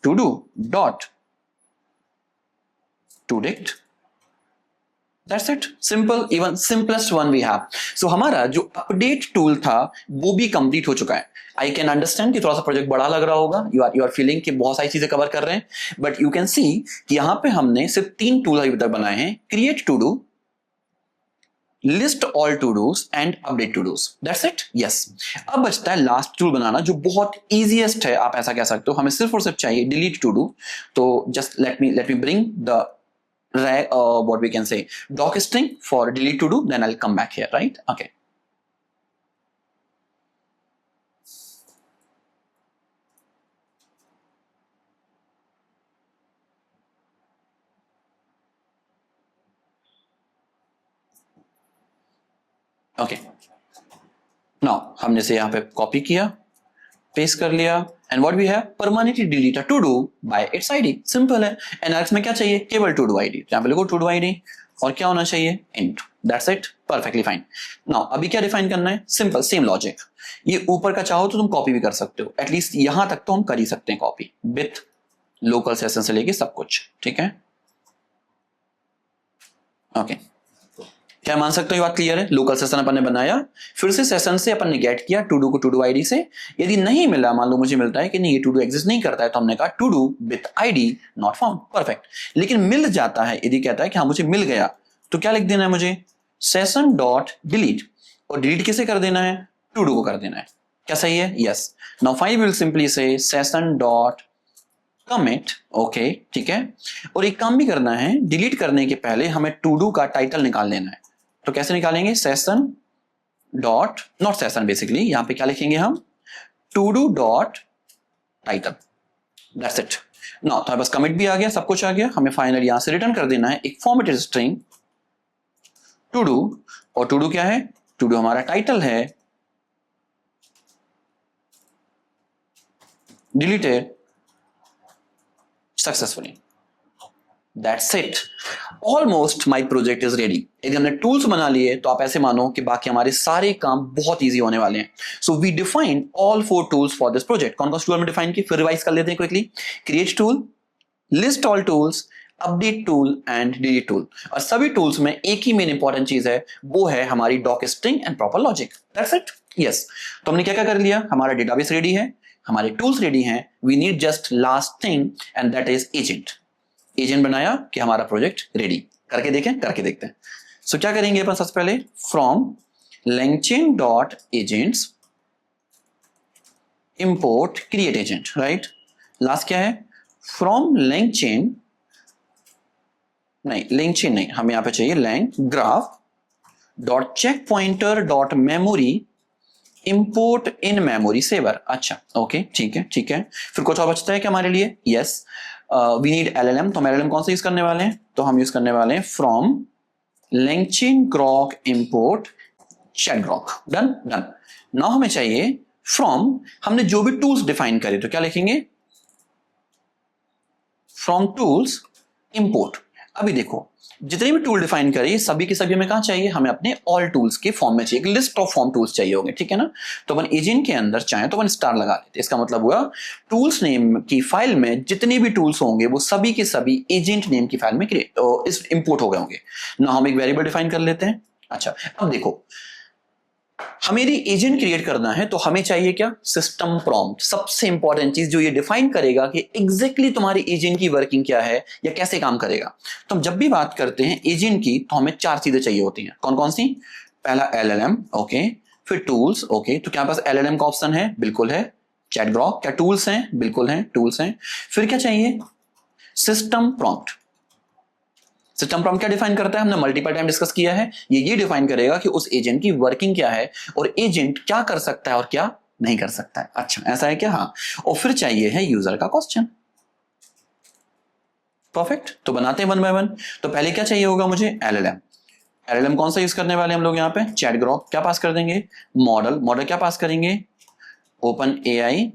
To do dot to dict. That's it, simple, even simplest one we have. So हमारा जो अपडेट टूल था वो भी कंप्लीट हो चुका है। आई कैन अंडरस्टैंड कि थोड़ा सा प्रोजेक्ट बड़ा लग रहा होगा, यू आर फीलिंग कि बहुत सारी चीजें कवर कर रहे हैं, बट यू कैन सी कि यहां पे हमने सिर्फ 3 टूल अभी तक बनाए हैं। Create to do, list all to dos and update to dos, that's it. Yes, अब बचता है लास्ट टूल बनाना जो बहुत इजीएस्ट है, आप ऐसा कह सकते हो। हमें सिर्फ और सिर्फ चाहिए डिलीट टू डू। तो just let me bring the what we can say doc string for delete to do, then I'll come back here, right? Okay, okay, now हमने से यहाँ पे कॉपी किया, पेस्ट कर लिया, and what we have, permanently delete a to do by its ID. Simple है। एनआरएक्स में क्या चाहिए, केवल टू डू आईडी। यहाँ पे लिखो टू डू आईडी, और क्या होना चाहिए, int, that's it, perfectly fine. Now अभी क्या डिफाइन करना है, सिंपल सेम लॉजिक। ये ऊपर का चाहो तो तुम कॉपी भी कर सकते हो, एटलीस्ट यहां तक तो हम कर ही सकते हैं कॉपी, विथ लोकल सेशन से लेके सब कुछ, ठीक है। ओके, क्या मान सकते हो, ये बात क्लियर है। लोकल सेशन अपन ने बनाया, फिर से सेशन से अपन ने गेट किया टू डू को टू डू आईडी से। यदि नहीं मिला, मान लो मुझे मिलता है कि नहीं ये टू डू एग्जिस्ट नहीं करता है, तो हमने कहा to do with ID not found, perfect. लेकिन मिल जाता है, यदि कहता है कि हाँ मुझे मिल गया, तो क्या लिख देना है मुझे, सेशन डॉट डिलीट, और डिलीट किसे कर देना है, टू डू को कर देना है। क्या सही है, yes. Now file will simply से सेशन डॉट कमिट, ओके, ठीक है। और एक काम भी करना है, डिलीट करने के पहले हमें टू डू का टाइटल निकाल लेना है। तो कैसे निकालेंगे, session dot, not session basically, यहां पे क्या लिखेंगे हम, to do dot title, that's it. Now तो बस कमिट भी आ गया, सब कुछ आ गया। हमें फाइनल यहां से रिटर्न कर देना है एक फॉर्मेटेड स्ट्रिंग टू डू, और टू डू क्या है, टू डू हमारा टाइटल है, deleted successfully, that's it. Almost my project is ready. यदि हमने टूल्स बना लिए तो आप ऐसे मानो कि बाकी हमारे सारे काम बहुत इजी होने वाले हैं। So we define all 4 tools for this project. कौन कौन से टूल में डिफाइन की, फिर रिवाइज कर लेते हैं quickly. Create tool, list all tools, update tool and delete tool. और सभी टूल्स में एक ही मेन इंपॉर्टेंट चीज है, वो है हमारी doc string and proper logic, that's it. Yes, तो हमने क्या क्या कर लिया, हमारा डेटाबेस रेडी है, हमारे टूल्स रेडी हैं, we need just last thing and that is agent. Agent बनाया कि हमारा प्रोजेक्ट रेडी। करके देखें, करके देखते हैं। सो क्या करेंगे अपन सबसे पहले, from LangChain dot agents import create agent, right. Last क्या है, फ्रॉम LangChain, नहीं, हमें यहां पे चाहिए lang graph dot check pointer dot memory import in memory saver. अच्छा, ओके, ठीक है, ठीक है। फिर कुछ और बचता है क्या हमारे लिए, यस, वी नीड LLM। तो हम LLM कौन सा यूज करने वाले हैं, तो हम यूज करने वाले हैं from LangChain grok import chat Grok, done done. Now हमें चाहिए फ्रॉम, हमने जो भी टूल्स डिफाइन करे, तो क्या लिखेंगे, फ्रॉम टूल्स इंपोर्ट। अभी देखो, जितने भी टूल डिफाइन करें सभी के सभी हमें कहां चाहिए, हमें अपने ऑल टूल्स के फॉर्म में चाहिए, एक लिस्ट ऑफ फॉर्म टूल्स चाहिए होंगे, ठीक है ना। तो अपन एजेंट के अंदर चाहे तो अपन स्टार लगा लेते, इसका मतलब हुआ टूल्स नेम की फाइल में जितने भी टूल्स होंगे वो सभी के सभी एजेंट नेम की फाइल में इंपोर्ट हो गए होंगे ना। हम एक वेरिएबल डिफाइन कर लेते हैं। अच्छा, अब देखो, हमें यदि एजेंट क्रिएट करना है तो हमें चाहिए क्या, सिस्टम प्रॉम्प्ट। सबसे इंपॉर्टेंट चीज जो ये डिफाइन करेगा कि एग्जैक्टली तुम्हारी एजेंट की वर्किंग क्या है या कैसे काम करेगा। तो हम जब भी बात करते हैं एजेंट की, तो हमें 4 चीजें चाहिए होती हैं। कौन कौन सी, पहला LLM, ओके, फिर टूल्स, ओके, तो क्या पास LLM का ऑप्शन है, बिल्कुल है। चैट ग्रॉक, क्या टूल्स हैं, बिल्कुल हैं, टूल्स हैं। फिर क्या चाहिए, सिस्टम प्रॉम्प्ट। सिस्टम प्रॉम्प्ट क्या डिफाइन करता है, हमने मल्टीपल टाइम डिस्कस किया है, ये डिफाइन करेगा कि उस एजेंट की वर्किंग क्या है और एजेंट क्या कर सकता है और क्या नहीं कर सकता है। अच्छा, ऐसा है क्या, हाँ। और फिर चाहिए है यूजर का क्वेश्चन, परफेक्ट। तो बनाते हैं वन बाय वन। तो पहले क्या चाहिए होगा मुझे, LLM कौन सा यूज करने वाले हम लोग यहाँ पे, चैट ग्रॉक। क्या पास कर देंगे, मॉडल क्या पास करेंगे, OpenAI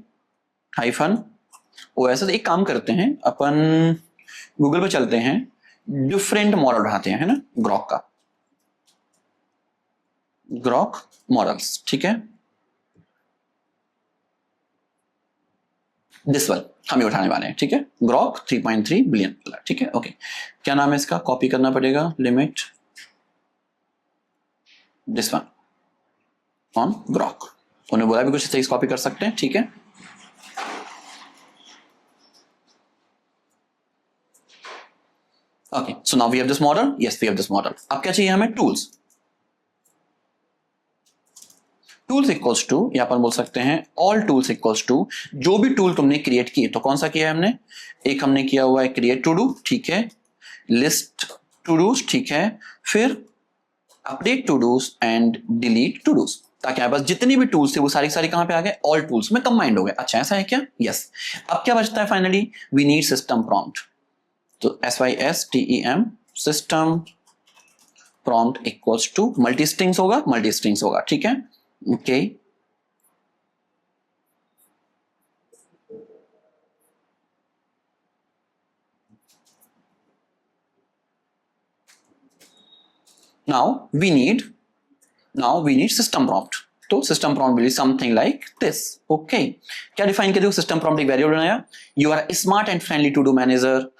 -OS। एक काम करते हैं, अपन गूगल पे चलते हैं, डिफरेंट मॉडल उठाते हैं, है ना, ग्रॉक का, ग्रॉक मॉडल्स, ठीक है। दिस वन हम ही उठाने वाले हैं, ठीक है, ग्रॉक 3.3 बिलियन, ठीक है, ओके। क्या नाम है इसका, कॉपी करना पड़ेगा, limit this one on Grok. उन्होंने बोला भी कुछ सही कॉपी कर सकते हैं, ठीक है। Okay, so now we have this model, yes we have this model. अब क्या चाहिए हमें, टूल्स। टूल्स इक्वल्स टू, यहां पर बोल सकते हैं ऑल टूल्स इक्वल्स टू, जो भी टूल तुमने क्रिएट किए, तो कौन सा किया है हमने, एक हमने किया हुआ है क्रिएट टू डू, ठीक है, लिस्ट टू डूज, ठीक है, फिर update to dos and delete to dos, ताकि हमारे पास जितनी भी टूल्स थे वो सारी सारी कहां पे आ गए, ऑल टूल्स में कंबाइंड हो गए। अच्छा ऐसा है क्या, यस। अब क्या बचता है finally, we need system prompt, तो SYSTEM system prompt equals to multi strings होगा, मल्टी स्ट्रिंग्स होगा, ठीक है, okay. now we need system prompt, तो system prompt will be something like this, okay. क्या डिफाइन कर दो, सिस्टम प्रॉम्प्ट एक वेरिएबल बनाया, you are smart and friendly to do manager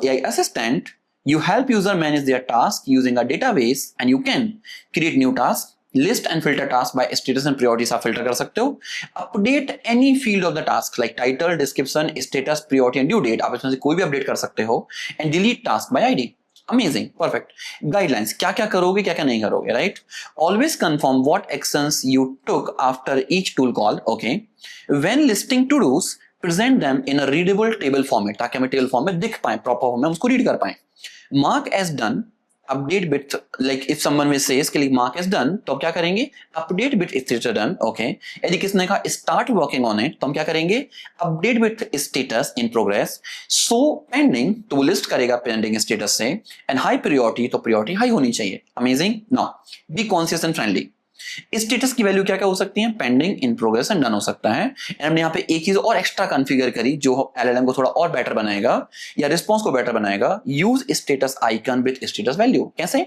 AI assistant, you help user manage their task using a database and you can create new task, list and filter task by status and priorities आप filter कर सकते हो, update any field of the task like title, description, status, priority and due date, आप इसमें से कोई भी update कर सकते हो, and delete task by ID, amazing, perfect. Guidelines, क्या क्या करोगे क्या क्या नहीं करोगे, right. Always confirm what actions you took after each tool call, okay. When listing to dos present them in a readable table format, ताकि हमें table form में दिख पाए, प्रॉपर फॉर्म में उसको रीड कर पाए। Mark as done, update bit, like if someone will say इसके लिए मार्क एज डन, तो क्या करेंगे, update bit status done, okay. यदि किसने कहा स्टार्ट वर्किंग ऑन इट, तो हम क्या करेंगे, update bit status in progress, so pending, तो वो लिस्ट करेगा पेंडिंग स्टेटस से, एंड हाई प्रायोरिटी, तो प्रायोरिटी हाई होनी चाहिए, amazing. Now be conscious and friendly, status की वैल्यू क्या क्या हो सकती है, pending, in progress and done हो सकता है। एंड हमने यहाँ पे एक चीज और एक्स्ट्रा कॉन्फ़िगर करी जो LLM को थोड़ा और बेटर बनाएगा या रिस्पॉन्स को बेटर बनाएगा, use status icon with status value. कैसे,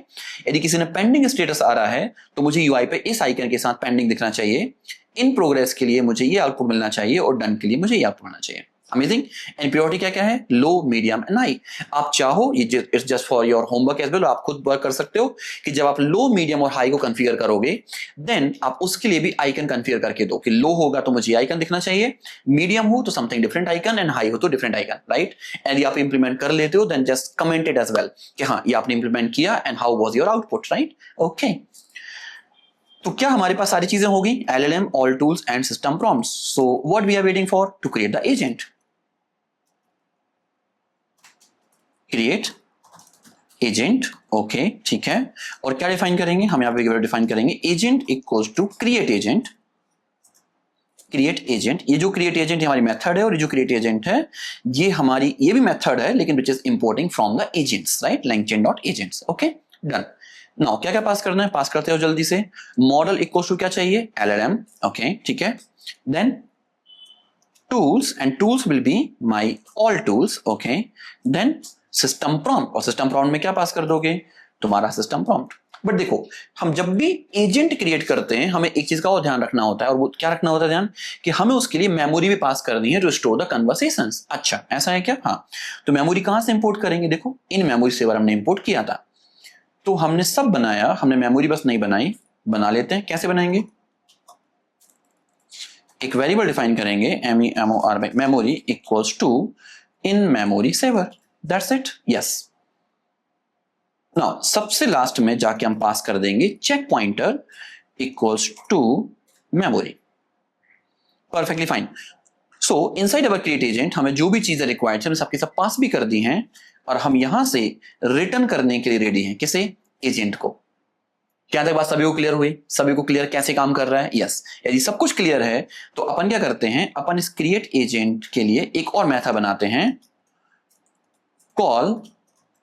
यदि किसी ने पेंडिंग स्टेटस आ रहा है तो मुझे UI पे इस आइकन के साथ पेंडिंग दिखना चाहिए, इन प्रोग्रेस के लिए मुझे ये आउटपुट मिलना चाहिए और डन के लिए मुझे ये आउटपुट मिलना चाहिए, अमेजिंग। एंड प्रायोरिटी क्या क्या है, लो, मीडियम एंड हाई। आप चाहो, ये it's just for your homework as well, आप खुद वर्क कर सकते हो कि जब आप लो, मीडियम और हाई को कॉन्फ़िगर करोगे, देन आप उसके लिए भी आइकन कॉन्फ़िगर करके दो कि लो होगा तो मुझे आइकन दिखना चाहिए, मीडियम हो तो something different icon, and high हो तो डिफरेंट आइकन, राइट। एंड ये आप इंप्लीमेंट कर लेते हो, then just comment it as well कि हाँ ये आपने इंप्लीमेंट किया and how was your output, right, okay. तो क्या हमारे पास सारी चीजें होगी, LLM, all tools and system prompts. So what we are waiting for, to create the agent. Create agent, okay, ठीक है। और क्या डिफाइन करेंगे, हम यहां पे डिफाइन करेंगे agent equals to create agent. Create agent, ये जो क्रिएट एजेंट हमारी मेथड है और ये जो क्रिएट एजेंट है ये हमारी, ये भी मेथड है लेकिन which is importing from the agents, right, LangChain dot agents, okay, done. Now क्या क्या पास करना है, पास करते हो जल्दी से। मॉडल इक्वल्स टू क्या चाहिए, LLM, ओके, ठीक है। Then tools, and tools will be my all tools, okay. Then system prompt, और सिस्टम प्रॉम्प्ट में क्या पास कर दोगे, तुम्हारा सिस्टम प्रॉम्प्ट। बट देखो, हम जब भी एजेंट क्रिएट करते हैं हमें एक चीज का और ध्यान रखना होता है, और वो क्या रखना होता है ध्यान, कि हमें उसके लिए मेमोरी भी पास करनी है टू स्टोर द कन्वर्सेशंस। अच्छा ऐसा है क्या, हाँ। तो मेमोरी कहां से इंपोर्ट करेंगे, देखो इन मेमोरी सेवर हमने इंपोर्ट किया था, तो हमने सब बनाया, हमने मेमोरी बस नहीं बनाई, बना लेते हैं। कैसे बनाएंगे, एक वेरिएबल डिफाइन करेंगे, MEMORY, memory equals to in memory saver, that's it, yes. Now सबसे लास्ट में जाके हम पास कर देंगे check pointer equals to memory, perfectly fine. So inside our create agent हमें जो भी चीजें रिक्वायर्ड है हमने सबके सब पास भी कर दी हैं, और हम यहां से रिटर्न करने के लिए रेडी हैं, किसे, एजेंट को। क्या तक बात सभी को क्लियर हुई, सभी को क्लियर कैसे काम कर रहा है, यस। यदि सब कुछ क्लियर है तो अपन क्या करते हैं, अपन इस क्रिएट एजेंट के लिए एक और मेथड बनाते हैं, कॉल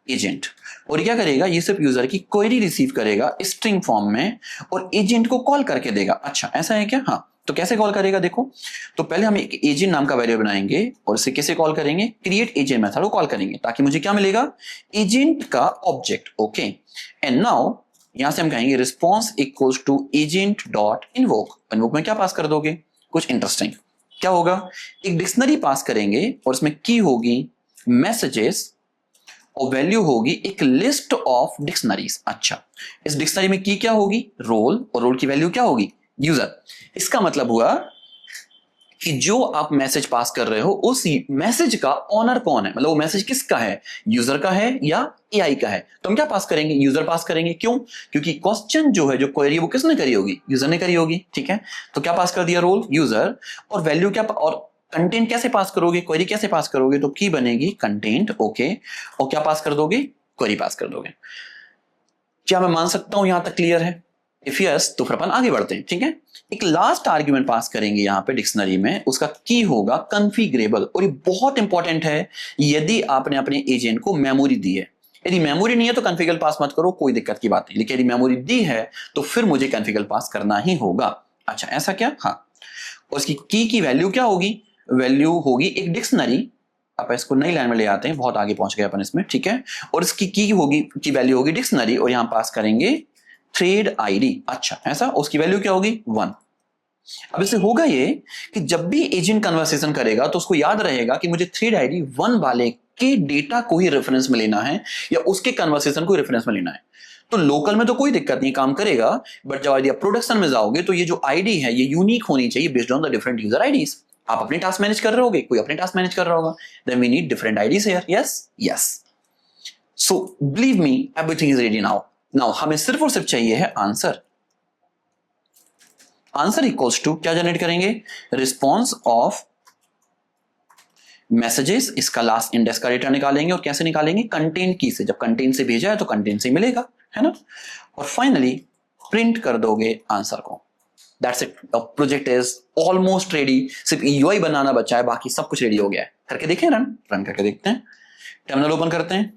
एजेंट। और ये क्या करेगा, ये सिर्फ यूजर की क्वेरी रिसीव करेगा स्ट्रिंग फॉर्म में और एजेंट को कॉल करके देगा। अच्छा ऐसा है क्या, हाँ। तो कैसे कॉल करेगा, देखो, तो पहले हम एक एजेंट नाम का वेरिएबल बनाएंगे और इसे कैसे कॉल करेंगे, क्रिएट एजेंट मेथड को कॉल करेंगे, ताकि मुझे क्या मिलेगा, एजेंट का ऑब्जेक्ट, ओके। एंड नाउ यहां से हम कहेंगे response equals to agent dot invoke. Invoke में क्या पास कर दोगे, कुछ इंटरेस्टिंग। क्या होगा, एक डिक्शनरी पास करेंगे और इसमें की होगी मैसेजेस और वैल्यू होगी एक लिस्ट ऑफ डिक्शनरीज। अच्छा, इस डिक्शनरी में की क्या होगी, रोल, और रोल की वैल्यू क्या होगी, यूजर। इसका मतलब हुआ कि जो आप मैसेज पास कर रहे हो उस मैसेज का ऑनर कौन है, मतलब वो मैसेज किसका है, यूजर का है या एआई का है। तो हम क्या पास करेंगे, यूजर पास करेंगे। क्यों? क्योंकि क्वेश्चन जो है, जो क्वेरी वो किसने करी होगी, यूजर ने करी होगी। ठीक है, तो क्या पास कर दिया, रोल यूजर। और वैल्यू क्या, और कंटेंट कैसे पास करोगे, क्वेरी कैसे पास करोगे, तो की बनेगी कंटेंट। ओके, और क्या पास कर दोगे, क्वेरी पास कर दोगे। क्या मैं मान सकता हूं यहां तक क्लियर है? इफ यस तो फिर अपन आगे बढ़ते हैं। ठीक है, एक लास्ट आर्ग्यूमेंट पास करेंगे यहां पे डिक्शनरी में, उसका की होगा कॉन्फ़िगरेबल। और ये बहुत इंपॉर्टेंट है यदि आपने अपने एजेंट को मेमोरी दी है। यदि मेमोरी नहीं है तो कॉन्फ़िगर पास मत करो, कोई दिक्कत की बात नहीं, लेकिन यदि मेमोरी दी है तो फिर मुझे कॉन्फ़िगर पास करना ही होगा। अच्छा, ऐसा क्या? हाँ, और उसकी की वैल्यू क्या होगी, वैल्यू होगी एक डिक्शनरी। आप इसको नई लाइन में ले आते हैं, बहुत आगे पहुंच गए अपन इसमें। ठीक है, और इसकी की होगी, की वैल्यू होगी डिक्शनरी, और यहां पास करेंगे थ्रेड आईडी। अच्छा, ऐसा, उसकी वैल्यू क्या होगी, 1। अब इससे होगा ये कि जब भी एजेंट कन्वर्सेशन करेगा तो उसको याद रहेगा कि मुझे थ्रेड आईडी 1 वाले के डेटा को ही रेफरेंस में लेना है या उसके कन्वर्सेशन को रेफरेंस में लेना है। तो लोकल में तो कोई दिक्कत नहीं, काम करेगा, बट जब आप प्रोडक्शन में जाओगे तो ये जो आईडी है ये यूनिक होनी चाहिए based on the different user IDs. आप अपने टास्क मैनेज कर रहे होगे, कोई अपने टास्क मैनेज कर रहा होगा, then we need different IDs here. Yes yes, so believe me, everything is ready now. Now हमें सिर्फ और सिर्फ चाहिए है आंसर। आंसर इक्वल्स टू क्या जनरेट करेंगे, रिस्पॉन्स ऑफ मैसेजेस, इसका लास्ट इंडेक्स का डेटा निकालेंगे। और कैसे निकालेंगे, कंटेंट की से, जब कंटेंट से भेजा है तो कंटेंट से मिलेगा, है ना। और फाइनली प्रिंट कर दोगे आंसर को। That's it, project is almost ready. सिर्फ यूआई बनाना बचा है, बाकी सब कुछ रेडी हो गया है। करके देखें, रन करके देखते हैं। टर्मिनल ओपन करते हैं,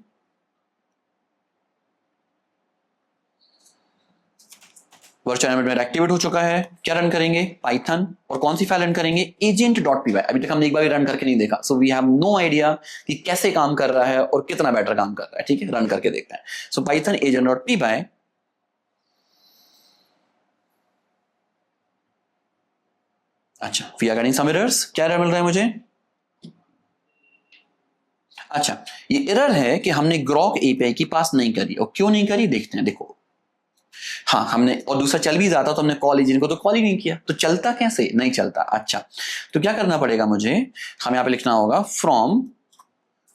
वर्चुअल एनवायरनमेंट एक्टिवेट हो चुका है। क्या रन करेंगे, पाइथन, और कौन सी फाइल रन करेंगे, agent.py। अभी तक हमने एक बार भी रन करके नहीं देखा, so we have no idea कि कैसे काम कर रहा है और कितना बेटर काम कर रहा है। ठीक है, रन करके देखते हैं। सो पाइथन agent.py, अच्छा, we are getting some errors. क्या एरर मिल रहा है मुझे? अच्छा, ये एरर है कि हमने ग्रॉक एपीआई की पास नहीं करी। और क्यों नहीं करी, देखते हैं। देखो, हाँ हमने, और दूसरा चल भी जाता तो हमने कॉल एजेंट को तो कॉल ही नहीं किया, तो चलता कैसे, नहीं चलता। अच्छा, तो क्या करना पड़ेगा मुझे, हमें यहां पे लिखना होगा from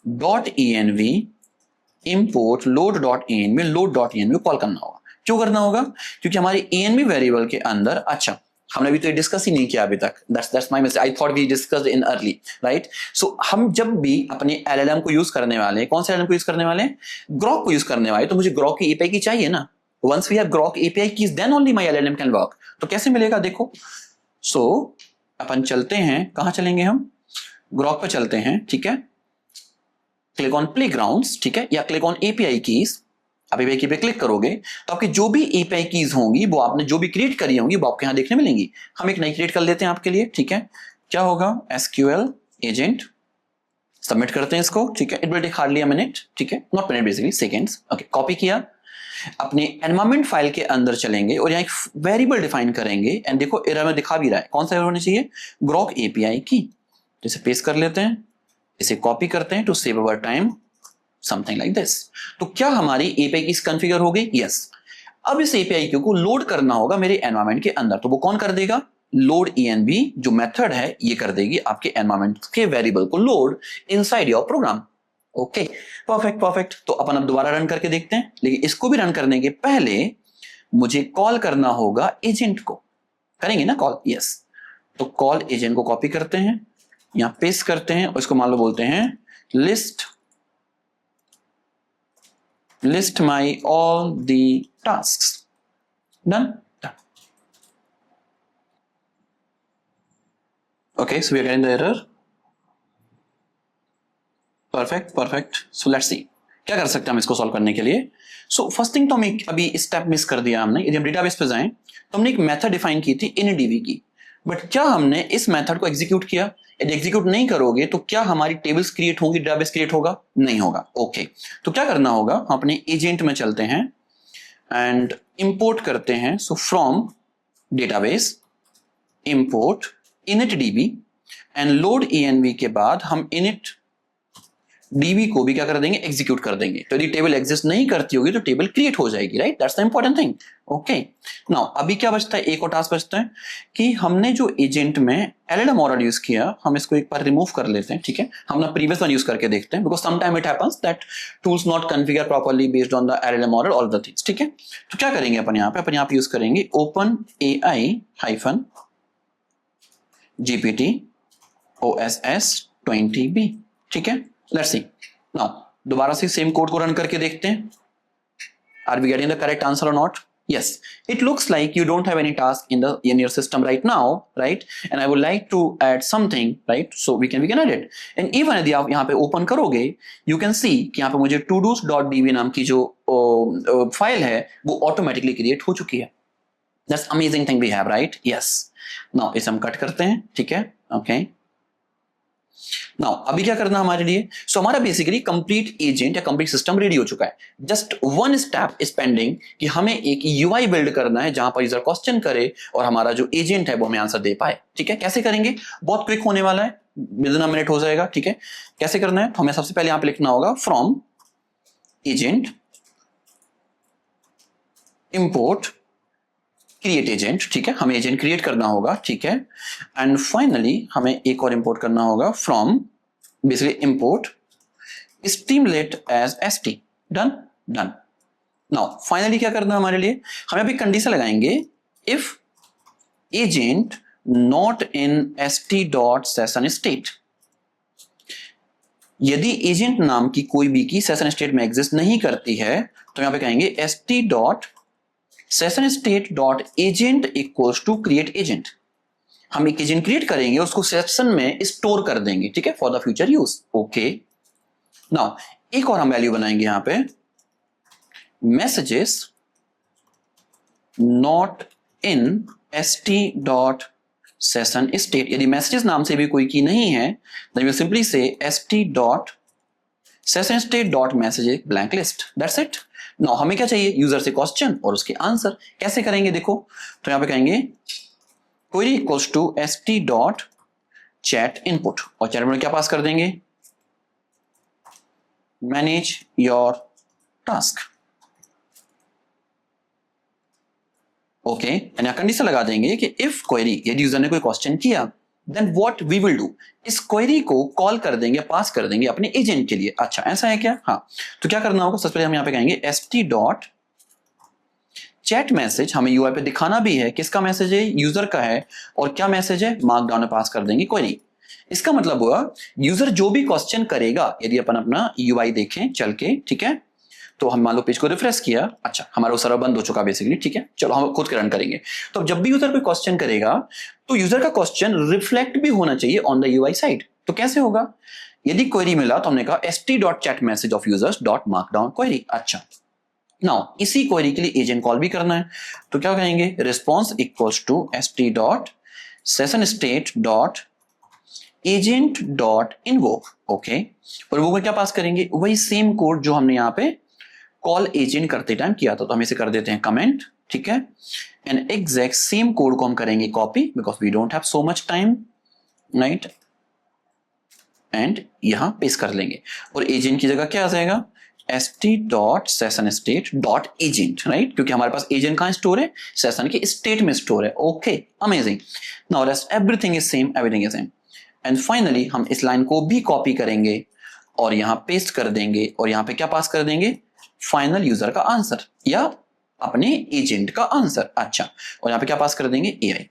.env import load.env, load.env call करना होगा। क्यों करना होगा, क्योंकि हमारे env वेरिएबल के अंदर, अच्छा हमने अभी तो ये डिस्कस ही नहीं किया अभी तक, that's my mistake, I thought we discussed in early, right. So हम जब भी अपने एलएलएम को यूज करने वाले, कौन से एलएलएम को यूज करने वाले, ग्रॉक को यूज करने वाले, तो मुझे ग्रॉक की एपीआई की चाहिए ना। Once we have Grok API keys, then only my LLM can work. तो कैसे मिलेगा, देखो। So अपन चलते हैं, कहां चलेंगे हम, Grok पे चलते हैं। ठीक है, क्लिक ऑन प्लेग्राउंड्स, ठीक है, या क्लिक ऑन API keys। आप API की पे क्लिक करोगे तो आपकी जो भी API keys होंगी, वो आपने जो भी क्रिएट करी होंगी, वो आपके यहां देखने मिलेंगी। हम एक नई क्रिएट कर लेते हैं आपके लिए। ठीक है, क्या होगा, SQL एजेंट, सबमिट करते हैं इसको। ठीक है, it will take hardly a minute. ठीक है, not minute, basically seconds. Okay, copy किया, अपने एनवायरनमेंट फाइल के अंदर चलेंगे और यहाँ एक वेरिएबल डिफाइन करेंगे। एंड देखो एरर में दिखा भी रहा है, कौन सा एरर होना चाहिए, ग्रॉक एपीआई की। जैसे पेस्ट कर लेते हैं, इसे कॉपी करते हैं to save our time, something like this. तो क्या हमारी एपीआई की कॉन्फ़िगर हो गई, यस। अब इस एपीआई को लोड करना होगा मेरे एनवायरनमेंट के अंदर, तो वो कौन कर देगा, लोड env जो मेथड है ये कर देगी आपके एनवायरनमेंट के वेरिएबल को load inside your program. Okay, perfect perfect. तो अपन अब दोबारा रन करके देखते हैं, लेकिन इसको भी रन करने के पहले मुझे कॉल करना होगा एजेंट को। करेंगे ना कॉल, यस। तो कॉल एजेंट को कॉपी करते हैं, यहां पेस्ट करते हैं, और इसको मान लो बोलते हैं list my all the tasks. Done. Okay, so we are getting the error. Perfect perfect. So let's see क्या कर सकते हैं हम इसको सॉल्व करने के लिए। सो फर्स्ट थिंग तो हम अभी स्टेप मिस कर दिया हमने। यदि हम डेटाबेस पे जाएं तो हमने एक मेथड डिफाइन की थी inDB की, बट क्या हमने इस मेथड को एग्जीक्यूट किया? यदि एग्जीक्यूट नहीं करोगे तो क्या हमारी टेबल्स क्रिएट होंगी, डेटाबेस क्रिएट होगा? नहीं होगा। ओके, तो क्या करना होगा, हम अपने एजेंट में चलते हैं एंड इंपोर्ट करते हैं। So from database import initDB and load env के बाद हम init डीबी को भी क्या कर देंगे, एग्जीक्यूट कर देंगे। तो यदि टेबल एग्जिस्ट नहीं करती होगी तो टेबल क्रिएट हो जाएगी, right, that's the important thing. Okay, now अभी क्या बचता है, एक और टास्क बचता है कि हमने जो एजेंट में एलएलएम मॉडल यूज किया, हम इसको एक बार रिमूव कर लेते हैं, ठीक है, हम ना प्रीवियस वन यूज करके देखते हैं, because sometime it happens that tools not configure properly based on the LLM model all the things, ठीक है। तो क्या करेंगे अपन यहाँ पे यूज करेंगे open AI hyphen GPT OSS 20B, ठीक है। लेट्स सी नाउ, दोबारा से सेम कोड को रन करके देखते हैं, are we getting the correct answer और not? Yes, it looks like you don't have any task in your system right now, right? And I would like to add something, right? So we can add it. And even यदि आप यहाँ पे open करोगे, you can see कि यहाँ पे मुझे todos.db नाम की जो फाइल है वो ऑटोमेटिकली क्रिएट हो चुकी है। That's amazing thing we have, right? Yes. Now इसे हम कट करते हैं, ठीक है, okay. नाउ अभी क्या करना हमारे लिए, सो हमारा बेसिकली कंप्लीट एजेंट या कंप्लीट सिस्टम रेडी हो चुका है। Just one step is pending कि हमें एक यूआई बिल्ड करना है जहां पर यूजर क्वेश्चन करे और हमारा जो एजेंट है वो हमें आंसर दे पाए, ठीक है। कैसे करेंगे, बहुत क्विक होने वाला है, विद इन अ मिनट हो जाएगा, ठीक है। कैसे करना है, तो हमें सबसे पहले यहां पे लिखना होगा from agent import create agent, ठीक है, हमें एजेंट क्रिएट करना होगा, ठीक है। एंड फाइनली हमें एक और इंपोर्ट करना होगा from basically import Streamlit as st, done done. Now finally क्या करना है हमारे लिए, हमें अभी कंडीशन लगाएंगे if agent not in st.session state, यदि एजेंट नाम की कोई भी की सेशन स्टेट में एग्जिस्ट नहीं करती है तो यहां पे कहेंगे st.session state dot agent equals to create agent. हम एक एजेंट क्रिएट करेंगे, उसको सेशन में स्टोर कर देंगे, ठीक है, for the future use. Okay, now एक और हम वैल्यू बनाएंगे यहां पे, messages not in st.session state। यदि मैसेजेस नाम से भी कोई की नहीं है then we simply say st.session state dot message blank list, that's it. Now हमें क्या चाहिए, यूजर से क्वेश्चन और उसके आंसर। कैसे करेंगे देखो, तो यहां पे कहेंगे query equals to st.chat input और चैट में क्या पास कर देंगे, manage your task. Okay, and यहां कंडीशन लगा देंगे कि इफ क्वेरी, यदि यूजर ने कोई क्वेश्चन किया then what we will do, इस क्वेरी को कॉल कर देंगे, पास कर देंगे अपने एजेंट के लिए। अच्छा ऐसा है क्या, हाँ। तो क्या करना होगा, सबसे पहले हम यहां पे कहेंगे st.chat मैसेज, हमें यूआई पे दिखाना भी है किसका मैसेज है, यूजर का है, और क्या मैसेज है, मार्कडाउन में पास कर देंगे क्वेरी। इसका मतलब हुआ यूजर जो भी क्वेश्चन करेगा, यदि अपन अपना यूआई देखें चल के, ठीक है, तो हम मान लो पेज को रिफ्रेश किया, अच्छा हमारा वो सर्वर बंद हो चुका बेसिकली, ठीक है, चलो हम खुद रन करेंगे। तो जब भी यूजर कोई क्वेश्चन करेगा तो यूजर का क्वेश्चन रिफ्लेक्ट भी होना चाहिए ऑन द यूआई साइड। तो कैसे होगा, यदि क्वेरी मिला तो हमने कहा st.chat message of users dot markdown query. अच्छा, नाउ इसी क्वेरी के लिए एजेंट कॉल भी करना है, तो क्या कहेंगे, response equals to st.session state dot agent dot invoke. Okay, और वो क्या पास करेंगे, वही सेम कोड जो हमने यहाँ पे कॉल एजेंट करते टाइम किया था। तो हम इसे कर देते हैं कमेंट, ठीक है, एंड एग्जैक्ट सेम कोड को हम करेंगे copy because we don't have so much time, right, and यहां पेस्ट कर लेंगे और एजेंट की जगह क्या आ जाएगा, st.session state dot agent, right, क्योंकि हमारे पास एजेंट कहां स्टोर है, सेशन के स्टेट में स्टोर है। Okay, amazing. Now rest everything is same, everything is same. And finally हम इस लाइन को भी कॉपी करेंगे और यहां पेस्ट कर देंगे और यहां पे क्या पास कर देंगे, फाइनल यूजर का आंसर या अपने एजेंट का आंसर। अच्छा, और यहां पे क्या पास कर देंगे, एआई।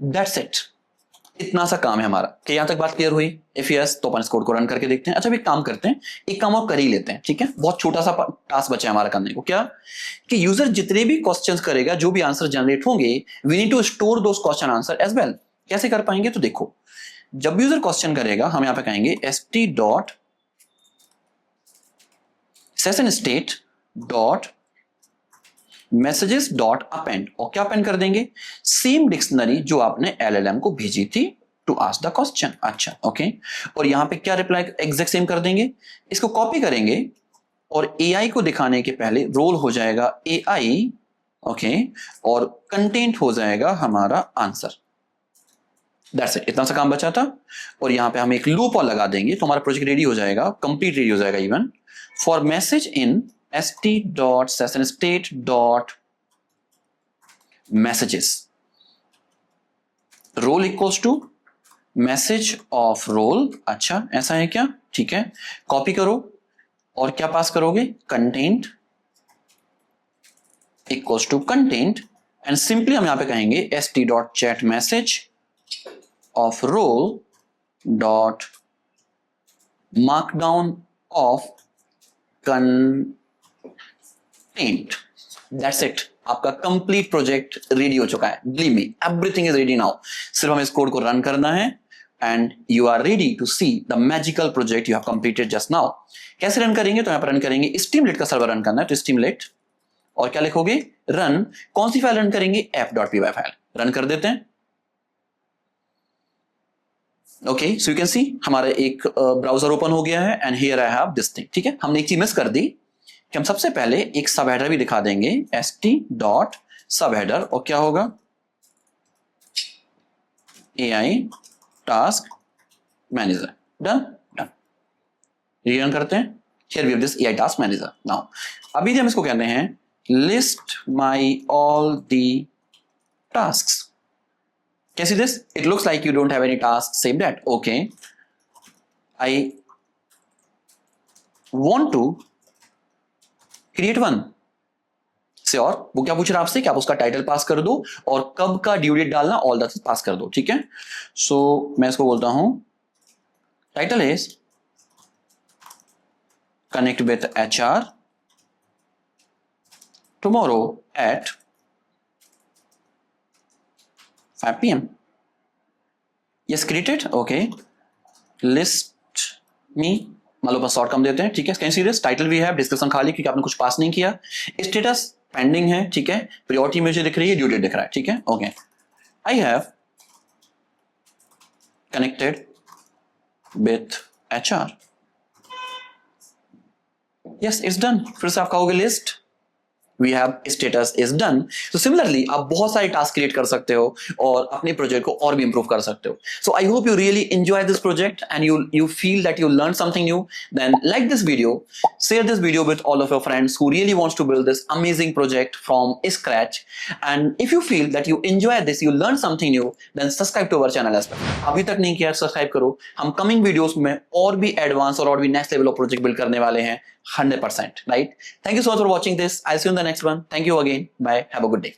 दैट्स इट, इतना सा काम है हमारा। क्या यहां तक बात क्लियर हुई? इफ यस तो अपन इस कोड को रन करके देखते हैं। अच्छा, एक काम करते हैं, एक काम और कर ही लेते हैं, ठीक है, बहुत छोटा सा टास्क बचा है हमारा करने को। क्या कि यूजर जितने भी क्वेश्चंस करेगा, जो भी आंसर जनरेट होंगे, we need to store those question answer as well. कैसे कर पाएंगे, तो देखो, जब यूजर क्वेश्चन करेगा हम यहां पे कहेंगे st.session state dot messages dot append, और क्या अपेंड कर देंगे, सेम डिक्शनरी जो आपने एलएलएम को भेजी थी टू आस्क द क्वेश्चन। अच्छा, ओके, और यहां पे क्या रिप्लाई एग्जैक्ट सेम कर देंगे, इसको कॉपी करेंगे और एआई को दिखाने के पहले रोल हो जाएगा एआई, ओके, और कंटेंट हो जाएगा हमारा आंसर। दैट्स इट, इतना सा काम बचा था। और यहाँ पे हम एक लूप और लगा देंगे तो हमारा प्रोजेक्ट रेडी हो जाएगा, कंप्लीट रेडी हो जाएगा even. For message in st.session_state.messages role equals to message of role. अच्छा ऐसा है क्या, ठीक है, कॉपी करो और क्या पास करोगे, content equals to content, and simply हम यहां पे कहेंगे st.chat_message of role dot markdown of content. That's it, आपका कंप्लीट प्रोजेक्ट रेडी हो चुका है। Believe me, everything is ready now. सिर्फ हमें इस कोड को रन करना है and you are ready to see the magical project you have completed just now. कैसे रन करेंगे, तो यहां पर रन करेंगे, स्ट्रीमलेट का सर्वर रन करना है, तो स्ट्रीमलेट और क्या लिखोगे, रन। कौन सी फाइल रन करेंगे, f.py फाइल रन कर देते हैं। ओके, सो यू कैन सी हमारा एक ब्राउजर ओपन हो गया है and here I have this thing. ठीक है, हमने एक चीज मिस कर दी कि हम सबसे पहले एक सब हेडर भी दिखा देंगे, st.subheader, और क्या होगा, AI task manager. Done done, run करते हैं। Here we have this AI task manager. Now अभी हम इसको कहते हैं list my all the tasks. Can you see this? It looks like you don't have any tasks saved at. Okay. I want to create one. से और वो क्या पूछ रहा है आपसे कि आप उसका टाइटल पास कर दो और कब का ड्यू डेट डालना, ऑल दैट पास कर दो। ठीक है, सो मैं इसको बोलता हूं title is connect with HR tomorrow at 5 PM. Yes, created. Okay. List me. मान लो बस शॉर्ट कम देते हैं। ठीक है, कैन सी दिस, टाइटल भी है, डिस्क्रिप्शन खाली क्योंकि आपने कुछ पास नहीं किया, स्टेटस पेंडिंग है। ठीक है, प्रायोरिटी मुझे दिख रही है, ड्यू डेट दिख रहा है। ठीक है, okay, I have connected with HR। Yes, it's done. फिर से आप कहोगे list, we have status is done. So similarly आप बहुत सारे टास्क क्रिएट कर सकते हो और अपने प्रोजेक्ट को और भी इंप्रूव कर सकते हो। So I hope you really enjoy this project and you feel that you learned something new. Then like this video, share this video with all of your friends who really wants to build this amazing project from scratch. And if you feel that you enjoy this, you learn something new, then subscribe to our channel as well. अभी तक नहीं किया, subscribe करो। हम coming videos में और भी advance और भी next level of project build करने वाले हैं 100%, right? Thank you so much for watching this. I'll see you in the next one. Thank you again. Bye. Have a good day.